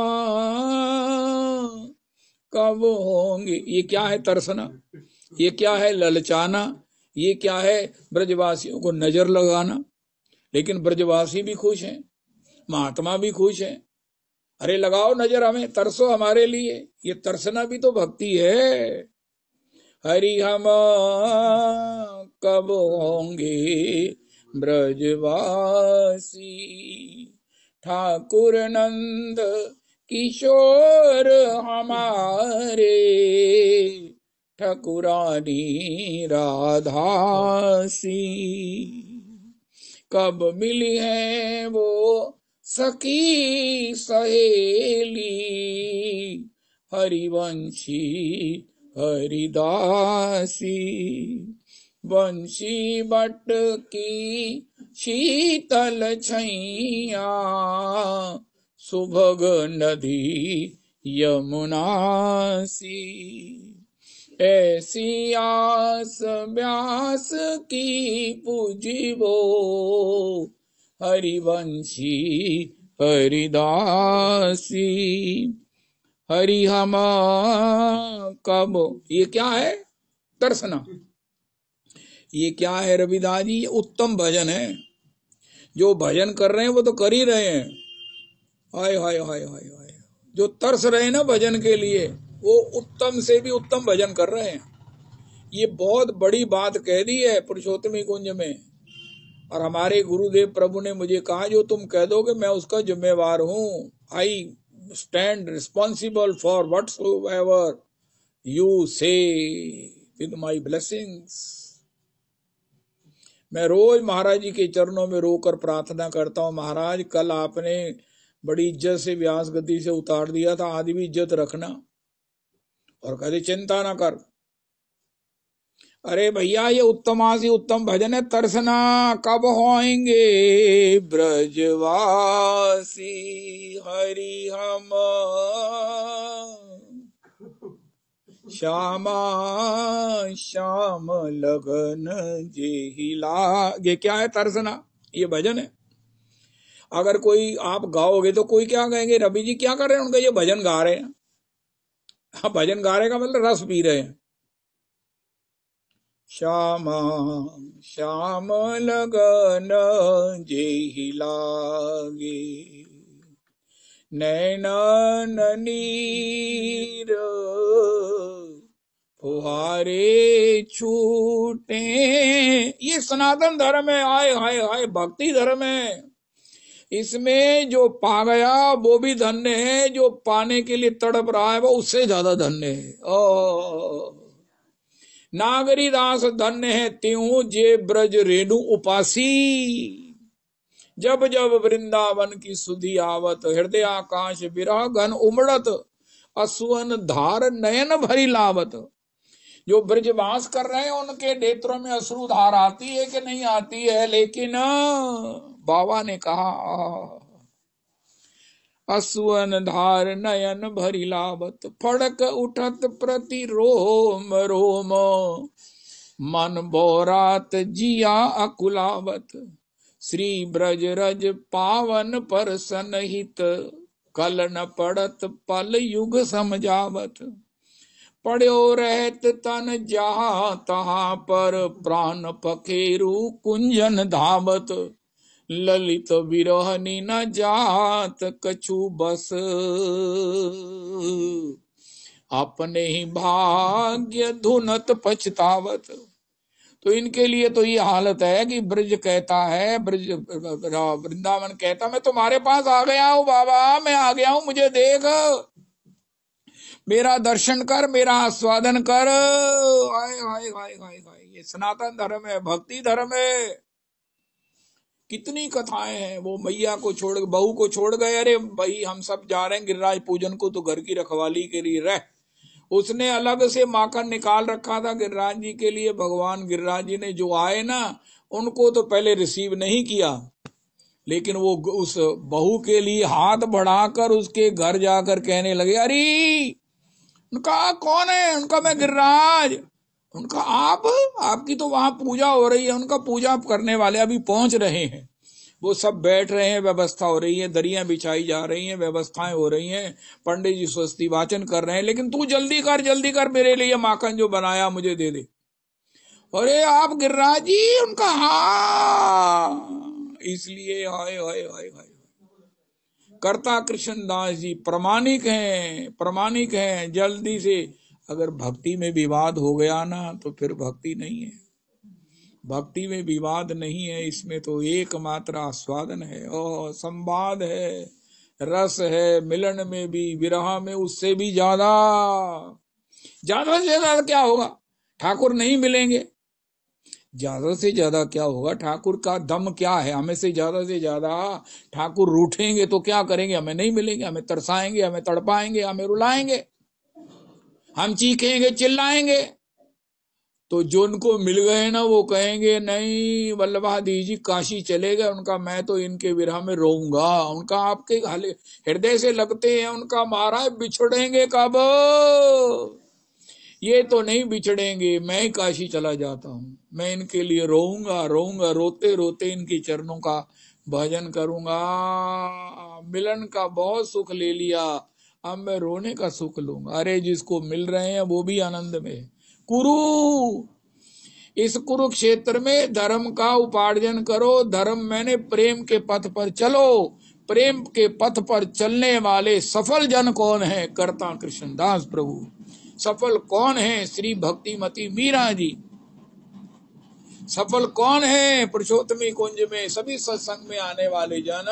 कब होंगे। ये क्या है तरसना, ये क्या है ललचाना, ये क्या है ब्रजवासियों को नजर लगाना। लेकिन ब्रजवासी भी खुश हैं, महात्मा भी खुश हैं। अरे लगाओ नजर हमें, तरसो हमारे लिए। ये तरसना भी तो भक्ति है। हरि हम कब होंगे ब्रजवासी, ठाकुर नंद किशोर हमारे, ठकुरानी राधासी। कब मिली है वो सखी सहेली, हरिवंशी हरिदासी। बंशी बट की शीतल छैया, सुभग नदी यमुनासी। ऐसी आस व्यास की पूजिबो, हरिवंशी हरिदासी। हरि हम कब, ये क्या है तरसना, ये क्या है रविदास जी? ये उत्तम भजन है। जो भजन कर रहे हैं वो तो कर ही रहे हैं। हाय हाय हाय हाय हाय, जो तरस रहे हैं ना भजन के लिए, वो उत्तम से भी उत्तम भजन कर रहे हैं। ये बहुत बड़ी बात कह दी है पुरुषोत्तमी कुंज में। और हमारे गुरुदेव प्रभु ने मुझे कहा, जो तुम कह दोगे मैं उसका जिम्मेवार हूँ। I stand responsible for whatsoever you से विद माई ब्लेसिंग्स। मैं रोज महाराज जी के चरणों में रोकर प्रार्थना करता हूँ, महाराज कल आपने बड़ी इज्जत से व्यास गद्दी से उतार दिया था, आज भी इज्जत रखना और कभी चिंता ना कर। अरे भैया ये उत्तमासी उत्तम भजन है। तरसना कब होएंगे ब्रजवासी, हरि हम श्यामा श्याम लगन जेहिला। ये क्या है तरसना? ये भजन है। अगर कोई आप गाओगे तो कोई क्या कहेंगे, रवि जी क्या कर रहे हैं? उनका ये भजन गा रहे हैं। हाँ, भजन गा रहे का मतलब रस पी रहे हैं। श्यामा श्याम लगन जेहि लागे, नैनन नीर फुहारे छूटे। ये सनातन धर्म है। आए हाय हाय, भक्ति धर्म है। इसमें जो पा गया वो भी धन्य है, जो पाने के लिए तड़प रहा है वो उससे ज्यादा धन्य है। नागरी दास धन्य है त्यों जे ब्रज रेणु उपासी। जब जब वृंदावन की सुधि आवत, हृदय आकाश विरह घन उमड़त, असुवन धार नयन भरी लावत। जो ब्रजवास कर रहे हैं उनके नेत्रों में अश्रु धार आती है कि नहीं आती है? लेकिन बाबा ने कहा, असुवन धार नयन भरी लावत, फड़क उठत प्रति रोम रोम, मन बोरात जिया अकुलावत। श्री ब्रज रज पावन पर सनहित, कल न पड़त पल युग समझावत। पड़ो रहत तन जहाँ तहाँ पर, प्राण पखेरु कुंजन धावत। ललित विरहनी न जात कछु बस, अपने ही भाग्य धुनत पछतावत। तो इनके लिए तो ये हालत है कि ब्रज कहता है, ब्रज वृंदावन कहता, मैं तुम्हारे पास आ गया हूँ बाबा, मैं आ गया हूँ, मुझे देख, मेरा दर्शन कर, मेरा आस्वादन कर। हाय हाय हाय हाय हाय, ये सनातन धर्म है, भक्ति धर्म है। कितनी कथाएं हैं। वो मैया को छोड़, बहू को छोड़ गए, अरे भाई हम सब जा रहे हैं गिरिराज पूजन को, तो घर की रखवाली के लिए रह। उसने अलग से माखन निकाल रखा था गिरिराज जी के लिए। भगवान गिरिराज जी ने जो आए ना, उनको तो पहले रिसीव नहीं किया, लेकिन वो उस बहू के लिए हाथ बढ़ाकर उसके घर जाकर कहने लगे, अरे उनका कौन है? उनका मैं गिरिराज। उनका आपकी तो वहां पूजा हो रही है। उनका पूजा करने वाले अभी पहुंच रहे हैं। वो सब बैठ रहे हैं, व्यवस्था हो रही है, दरियां बिछाई जा रही हैं, व्यवस्थाएं हो रही हैं, पंडित जी स्वस्ति वाचन कर रहे हैं, लेकिन तू जल्दी कर मेरे लिए माखन जो बनाया मुझे दे दे। अरे आप गिरिराज जी? उनका इसलिए हाय हाय हाय हाय। कर्ता कृष्णदास जी प्रामाणिक हैं, प्रामाणिक हैं। जल्दी से, अगर भक्ति में विवाद हो गया ना, तो फिर भक्ति नहीं है। भक्ति में विवाद नहीं है, इसमें तो एकमात्र आस्वादन है और संवाद है, रस है। मिलन में भी, विरह में उससे भी ज्यादा। ज्यादा से ज्यादा क्या होगा? ठाकुर नहीं मिलेंगे। ज्यादा से ज्यादा क्या होगा? ठाकुर का दम क्या है? हमें से ज्यादा ठाकुर रूठेंगे तो क्या करेंगे? हमें नहीं मिलेंगे, हमें तरसाएंगे, हमें तड़पाएंगे, हमें रुलाएंगे, हम चीखेंगे, चिल्लाएंगे। तो जो उनको मिल गए ना, वो कहेंगे नहीं वल्लभादि जी काशी चले गए, उनका मैं तो इनके विरह में रोऊंगा। उनका आपके हृदय से लगते हैं, उनका महाराज बिछड़ेंगे कब? ये तो नहीं बिछड़ेंगे, मैं ही काशी चला जाता हूँ, मैं इनके लिए रोऊंगा रोऊंगा, रोते रोते इनके चरणों का भजन करूंगा। मिलन का बहुत सुख ले लिया, अब मैं रोने का सुख लूंगा। अरे जिसको मिल रहे हैं वो भी आनंद में। कुरु, इस कुरुक्षेत्र में धर्म का उपार्जन करो। धर्म मैंने प्रेम के पथ पर चलो। प्रेम के पथ पर चलने वाले सफल जन कौन है? कर्ता कृष्णदास प्रभु। सफल कौन है? श्री भक्तिमती मीरा जी। सफल कौन है? पुरुषोत्तमी कुंज में सभी सत्संग में आने वाले जन,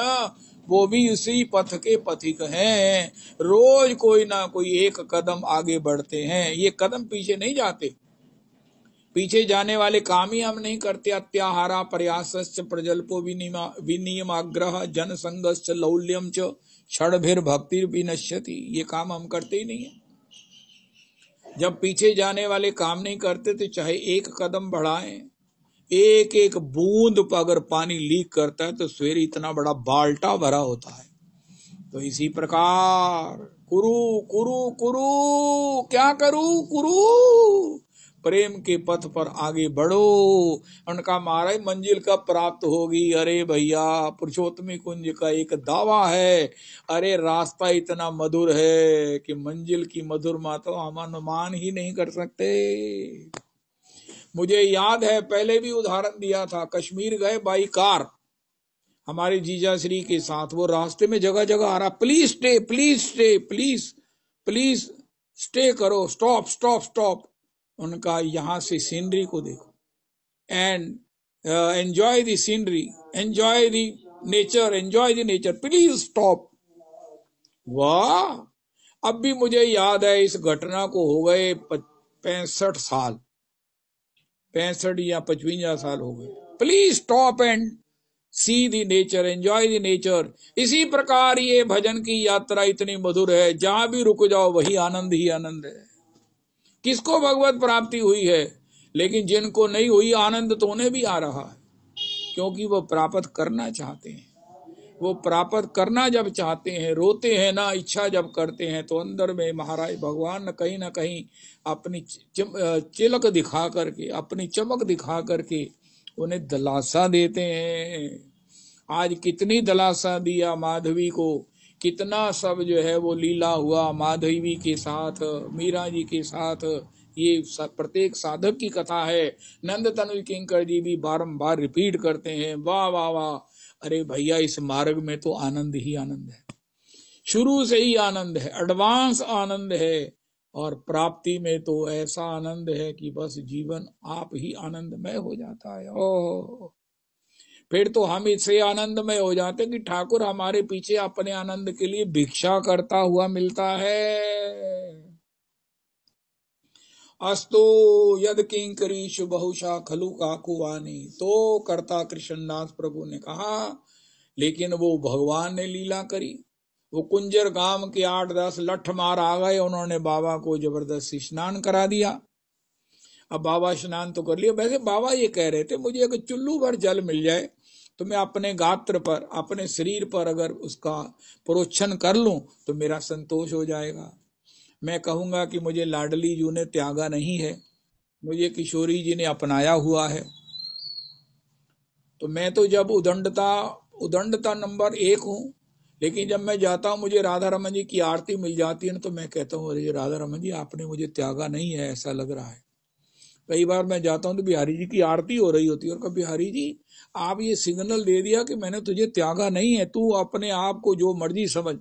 वो भी उसी पथ के पथिक हैं। रोज कोई ना कोई एक कदम आगे बढ़ते हैं, ये कदम पीछे नहीं जाते। पीछे जाने वाले काम ही हम नहीं करते। अत्याहारा प्रयासश्च प्रजल्पो विनियमाग्रह जन संगश्च लौल्यम च क्षणभिर भक्तिर विनश्यति, ये काम हम करते ही नहीं है। जब पीछे जाने वाले काम नहीं करते तो चाहे एक कदम बढ़ाएं, एक एक बूंद पर अगर पानी लीक करता है तो सवेरे इतना बड़ा बाल्टा भरा होता है। तो इसी प्रकार कुरु कुरु कुरु, क्या करूं? कुरु, प्रेम के पथ पर आगे बढ़ो। उनका महाराज मंजिल कब प्राप्त होगी? अरे भैया, पुरुषोत्तमी कुंज का एक दावा है। अरे रास्ता इतना मधुर है कि मंजिल की मधुरमा तो हम अनुमान ही नहीं कर सकते। मुझे याद है, पहले भी उदाहरण दिया था, कश्मीर गए बाई कार हमारे जीजा श्री के साथ। वो रास्ते में जगह जगह आ रहा, please stay, please stay, please please stay करो, स्टॉप स्टॉप स्टॉप। उनका यहाँ से सीनरी को देखो and enjoy the scenery, enjoy the nature, enjoy the nature, please stop. वाह, अब भी मुझे याद है, इस घटना को हो गए 65 साल, 65 या 55 साल हो गए। Please stop and see the nature, enjoy the nature. इसी प्रकार ये भजन की यात्रा इतनी मधुर है, जहां भी रुक जाओ वही आनंद ही आनंद है। किसको भगवत प्राप्ति हुई है, लेकिन जिनको नहीं हुई आनंद तो उन्हें भी आ रहा है, क्योंकि वो प्राप्त करना चाहते हैं। वो प्राप्त करना जब चाहते हैं, रोते हैं ना, इच्छा जब करते हैं, तो अंदर में महाराज भगवान न कहीं अपनी चिलक दिखा करके, अपनी चमक दिखा करके उन्हें दिलासा देते हैं। आज कितनी दिलासा दिया माधवी को, कितना सब जो है वो लीला हुआ माधवी के साथ, मीरा जी के साथ। ये प्रत्येक साधक की कथा है। नंद तनुज किंकर जी भी बारंबार रिपीट करते हैं। वाह वाह वाह। अरे भैया, इस मार्ग में तो आनंद ही आनंद है, शुरू से ही आनंद है, एडवांस आनंद है। और प्राप्ति में तो ऐसा आनंद है कि बस जीवन आप ही आनंदमय हो जाता है। ओह, फिर तो हम इससे आनंदमय हो जाते हैं कि ठाकुर हमारे पीछे अपने आनंद के लिए भिक्षा करता हुआ मिलता है। अस्तु यद किंकरीश बहुशा खलु काकुवानी, तो करता कृष्णदास प्रभु ने कहा, लेकिन वो भगवान ने लीला करी। वो कुंजर गांव के 8-10 लठ मार आ गए, उन्होंने बाबा को जबरदस्ती स्नान करा दिया। अब बाबा स्नान तो कर लिया। वैसे बाबा ये कह रहे थे, मुझे अगर चुल्लू भर जल मिल जाए तो मैं अपने गात्र पर, अपने शरीर पर अगर उसका प्रोक्षण कर लूं तो मेरा संतोष हो जाएगा। मैं कहूंगा कि मुझे लाडली जी ने त्यागा नहीं है, मुझे किशोरी जी ने अपनाया हुआ है। तो मैं तो जब उदंडता नंबर 1 हूं, लेकिन जब मैं जाता हूं मुझे राधा रमन जी की आरती मिल जाती है ना, तो मैं कहता हूँ अरे राधा रमन जी आपने मुझे त्यागा नहीं है, ऐसा लग रहा है। कई बार मैं जाता हूं तो बिहारी जी की आरती हो रही होती है और कहा बिहारी जी आप ये सिग्नल दे दिया कि मैंने तुझे त्यागा नहीं है, तू अपने आप को जो मर्जी समझ,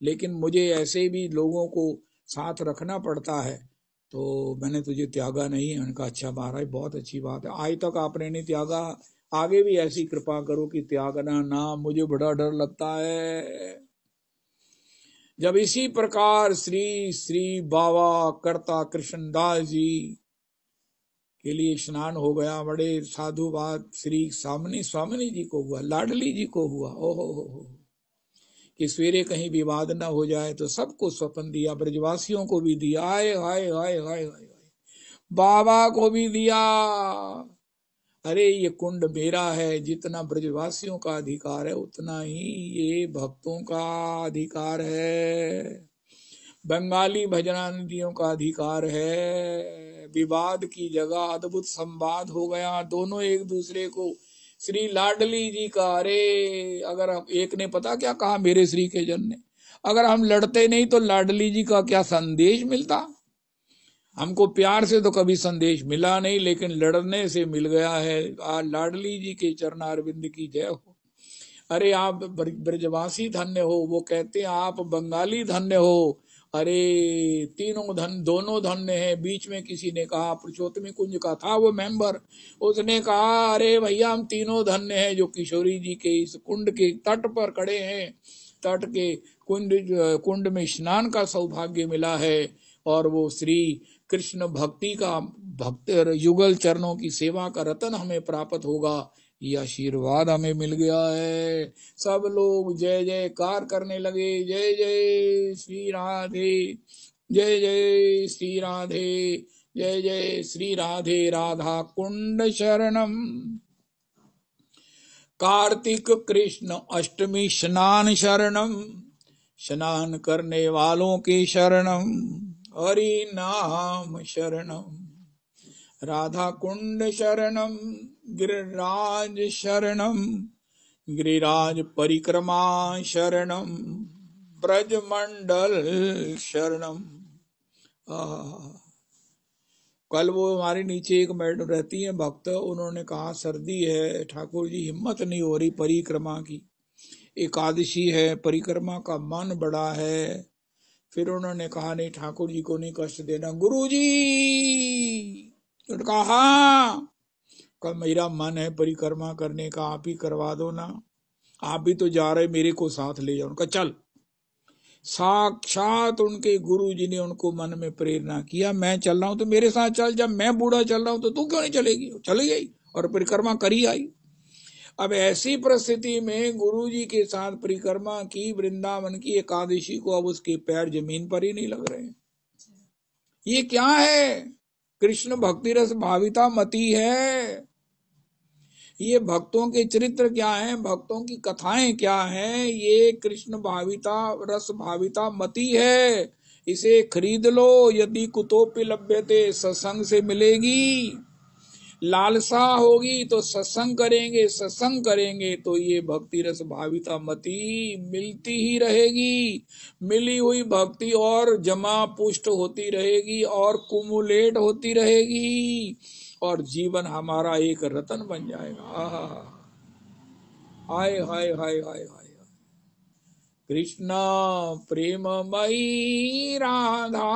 लेकिन मुझे ऐसे भी लोगों को साथ रखना पड़ता है, तो मैंने तुझे त्यागा नहीं है। उनका अच्छा महाराज बहुत अच्छी बात है, आज तक आपने नहीं त्यागा, आगे भी ऐसी कृपा करो कि त्यागना ना, मुझे बड़ा डर लगता है। जब इसी प्रकार श्री श्री बाबा करता कृष्णदास जी के लिए स्नान हो गया, बड़े साधुवाद श्री स्वामिनी जी को हुआ, लाडली जी को हुआ, ओहो कि सवेरे कहीं विवाद ना हो जाए, तो सबको स्वपन दिया, ब्रजवासियों को भी दिया, हाय हाय हाय हाय हाय, बाबा को भी दिया। अरे ये कुंड मेरा है, जितना ब्रजवासियों का अधिकार है उतना ही ये भक्तों का अधिकार है, बंगाली भजनानंदियों का अधिकार है। विवाद की जगह अद्भुत संवाद हो गया, दोनों एक दूसरे को श्री लाडली जी का, अरे अगर हम एक ने पता क्या कहा मेरे श्री के जन ने, अगर हम लड़ते नहीं तो लाडली जी का क्या संदेश मिलता। हमको प्यार से तो कभी संदेश मिला नहीं, लेकिन लड़ने से मिल गया है। लाडली जी के चरणारविंद की जय हो। अरे आप ब्रजवासी धन्य हो, वो कहते हैं आप बंगाली धन्य हो। अरे तीनों दोनों धन्य हैं। बीच में किसी ने कहा, पुरुषोत्तमी कुंज का था वो मेंबर, उसने कहा अरे भैया हम तीनों धन्य हैं जो किशोरी जी के इस कुंड के तट पर खड़े हैं, तट के कुंड में स्नान का सौभाग्य मिला है, और वो श्री कृष्ण भक्ति का भक्त युगल चरणों की सेवा का रतन हमें प्राप्त होगा, ये आशीर्वाद हमें मिल गया है। सब लोग जय जयकार करने लगे, जय जय श्री राधे, जय जय श्री राधे, जय जय श्री राधे, राधा कुंड शरणम। कार्तिक कृष्ण अष्टमी स्नान शरणम, स्नान करने वालों के शरणम, हरि नाम शरणम, राधा कुंड शरणम, गिरिराज शरणम, गिरिराज परिक्रमा शरणम, ब्रजमंडल शरणम। कल वो हमारे नीचे एक मैडम रहती है भक्त, उन्होंने कहा सर्दी है ठाकुर जी, हिम्मत नहीं हो रही परिक्रमा की, एकादशी है, परिक्रमा का मन बड़ा है। फिर उन्होंने कहा नहीं ठाकुर जी को नहीं कष्ट देना। गुरु जी उन्होंने कहा कल मेरा मन है परिक्रमा करने का, आप ही करवा दो ना, आप भी तो जा रहे, मेरे को साथ ले जाओ। उनका चल, साक्षात उनके गुरु जी ने उनको मन में प्रेरणा किया, मैं चल रहा हूं तो मेरे साथ चल, जब मैं बूढ़ा चल रहा हूं तो तू क्यों नहीं चलेगी। चली गई और परिक्रमा करी आई। अब ऐसी परिस्थिति में गुरु जी के साथ परिक्रमा की, वृंदावन की एकादशी को, अब उसके पैर जमीन पर ही नहीं लग रहे। ये क्या है? कृष्ण भक्ति रस भाविता मति है। ये भक्तों के चरित्र क्या है, भक्तों की कथाएं क्या हैं, ये कृष्ण भाविता रस भाविता मति है। इसे खरीद लो, यदि कुतोपि लभ्यते, सत्संग से मिलेगी। लालसा होगी तो सत्संग करेंगे, सत्संग करेंगे तो ये भक्ति रस भाविता मति मिलती ही रहेगी। मिली हुई भक्ति और जमा पुष्ट होती रहेगी और कुमुलेट होती रहेगी, और जीवन हमारा एक रतन बन जाएगा। हाय हाय हाय हाय हाय। कृष्ण प्रेममयी राधा,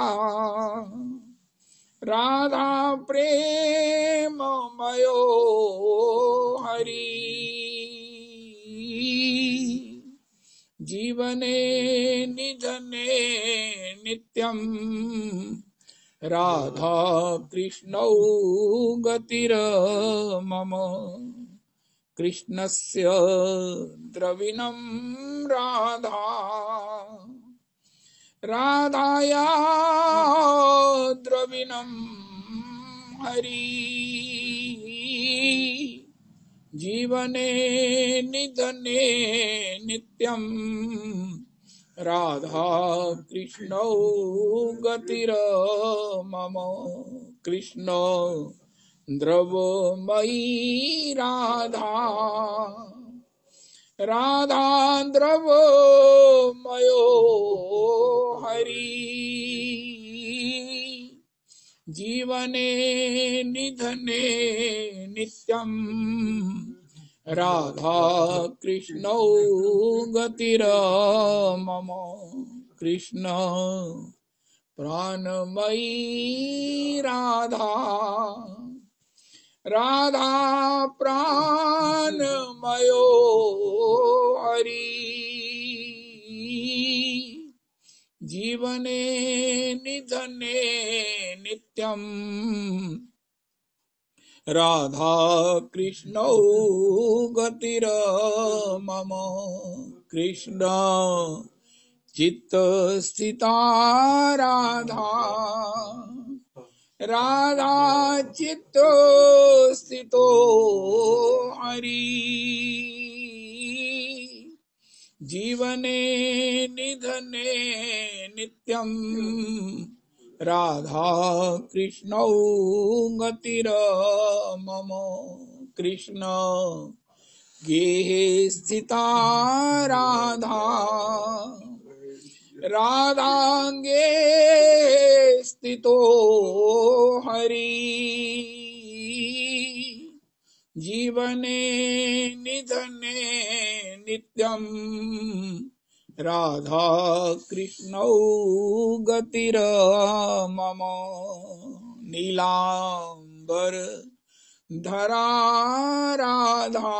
राधा प्रेममयो हरि, जीवने निधने नित्यं, राधा कृष्णौ गतिर्मम, कृष्णस्य द्रविणं राधा, राधाया द्रविणं हरि, जीवने निधने नित्यं, राधा कृष्णौ गतिर्मम, कृष्ण द्रवमयी राधा, राधा द्रवमयो हरि, जीवने निधने नित्यं, राधा कृष्णौ गतिर्मम, कृष्ण प्राणमयी राधा, राधा प्राणमयो हरि, जीवने निधने नित्यं, राधा कृष्णौ गतिर्मम, कृष्ण चित्तस्थिता राधा, राधा चित्त स्थितो हरि, जीवने निधने नित्यं, राधा कृष्णौ गतिर्मम, कृष्ण गेहे स्थिता राधा, राधांगे स्थितो हरि, जीवने निधने नित्यं, राधा कृष्णौ गतिर्मम, नीलांबर धरा राधा,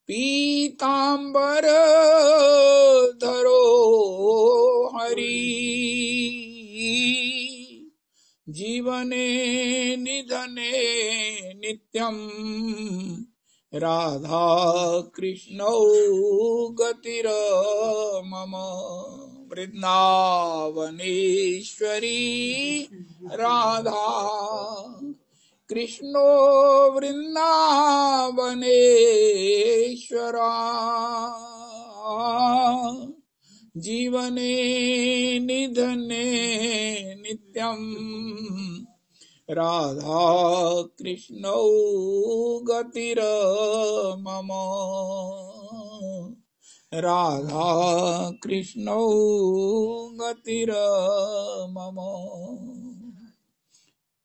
पीतांबर धरो हरि, जीवने निधने नित्यं, राधा कृष्णौ गतिर्मम, वृंदावनेश्वरी राधा, कृष्णो वृंदावनेश्वरा, जीवने निधने नित्यं, राधा कृष्णौ गतिर्मम, राधा कृष्णौ गतिर्मम।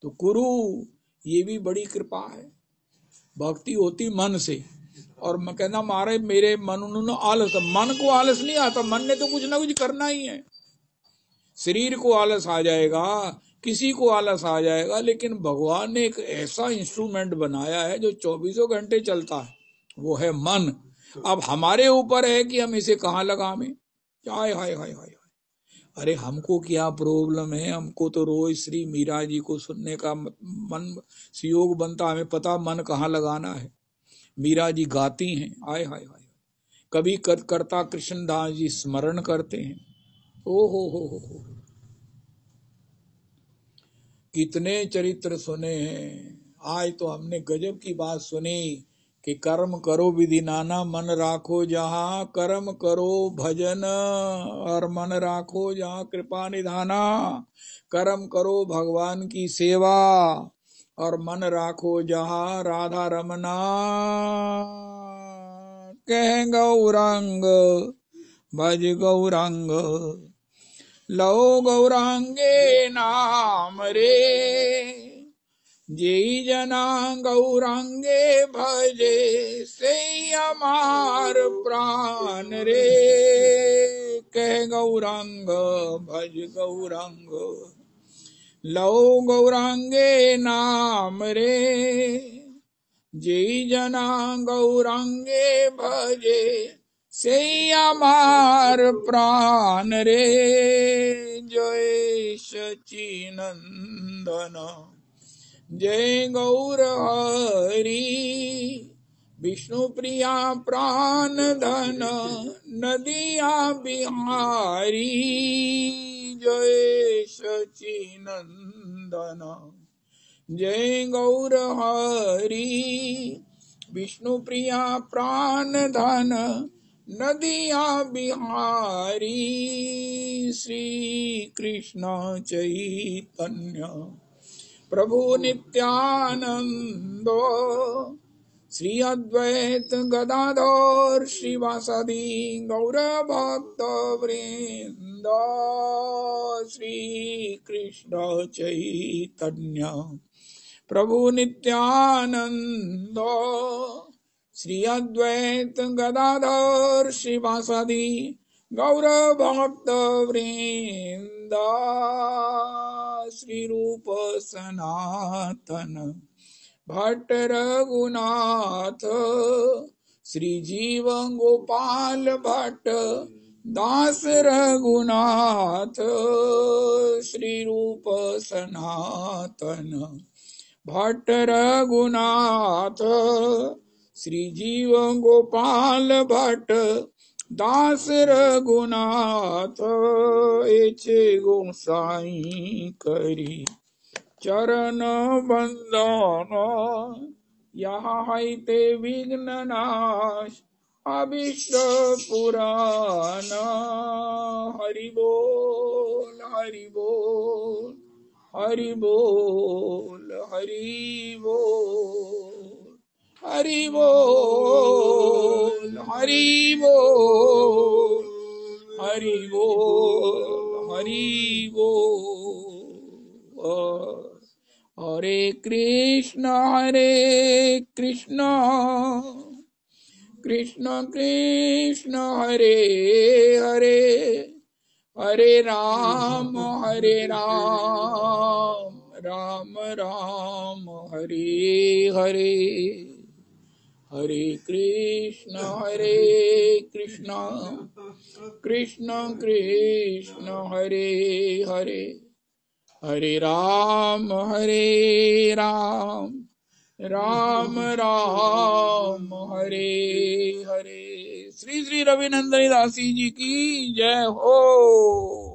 तो गुरु ये भी बड़ी कृपा है, भक्ति होती मन से। और मैं कहना मारे मेरे मन उन्होंने आलस, मन को आलस नहीं आता, मन ने तो कुछ ना कुछ करना ही है। शरीर को आलस आ जाएगा, किसी को आलस आ जाएगा, लेकिन भगवान ने एक ऐसा इंस्ट्रूमेंट बनाया है जो 24 घंटे चलता है, वो है मन। अब हमारे ऊपर है कि हम इसे कहाँ लगावें। हाय हाय हाय हाय, अरे हमको क्या प्रॉब्लम है, हमको तो रोज श्री मीरा जी को सुनने का मन योग बनता, हमें पता मन कहाँ लगाना है। मीरा जी गाती हैं, आय हाय हाय, कभी करता कृष्णदास जी स्मरण करते हैं। ओ हो, कितने चरित्र सुने हैं। आज तो हमने गजब की बात सुनी कि कर्म करो विधि नाना, मन राखो जहाँ, कर्म करो भजन और मन राखो जहाँ कृपा निधाना। कर्म करो भगवान की सेवा और मन राखो जहाँ राधा रमना। कह गौरांग भज गौरांग, लो गौरांगे नाम रे, जेई जना गौरांगे भजे से हमार प्राण रे। कह गौरांग भज गौरांग लो गौरांगे नाम रे। जेई जना गौरांगे भजे से हमार प्राण रे। जय सच्चिनंदन जय गौर हरि। विष्णु प्रिया प्राण धन नदिया बिहारी। जय सच्चिनंदन जय गौर हरि। विष्णु प्रिया प्राण धन नदिया बिहारी। श्री कृष्ण चैतन्य प्रभु नित्यानंद श्री अद्वैत गदाधर श्रीवासदि गौर भक्त वृंद। श्री कृष्ण चैतन्य प्रभु नित्यानंद श्री अद्वैत गदाधर श्रीवासदि गौर भक्त वृंद। श्री रूप सनातन भट्ट रघुनाथ श्री जीव गोपाल भट्ट दास रघुनाथ। श्री रूप सनातन भट्ट रघुनाथ श्री जीव गोपाल भट्ट दास रघुनाथ। एचे गोसाई करी चरण बंदन यहाँ है ते विघ्न नाश अभीष्ट पुराण। हरि बोल हरि बोल हरि बोल हरि बोल हरि बोल हरि बोल हरि बोल हरि बोल। हरे कृष्ण कृष्ण कृष्ण हरे हरे हरे राम राम राम हरे हरे। हरे कृष्ण कृष्ण कृष्ण हरे हरे हरे राम राम राम हरे हरे। श्री श्री रविनंदनी दासी जी की जय हो।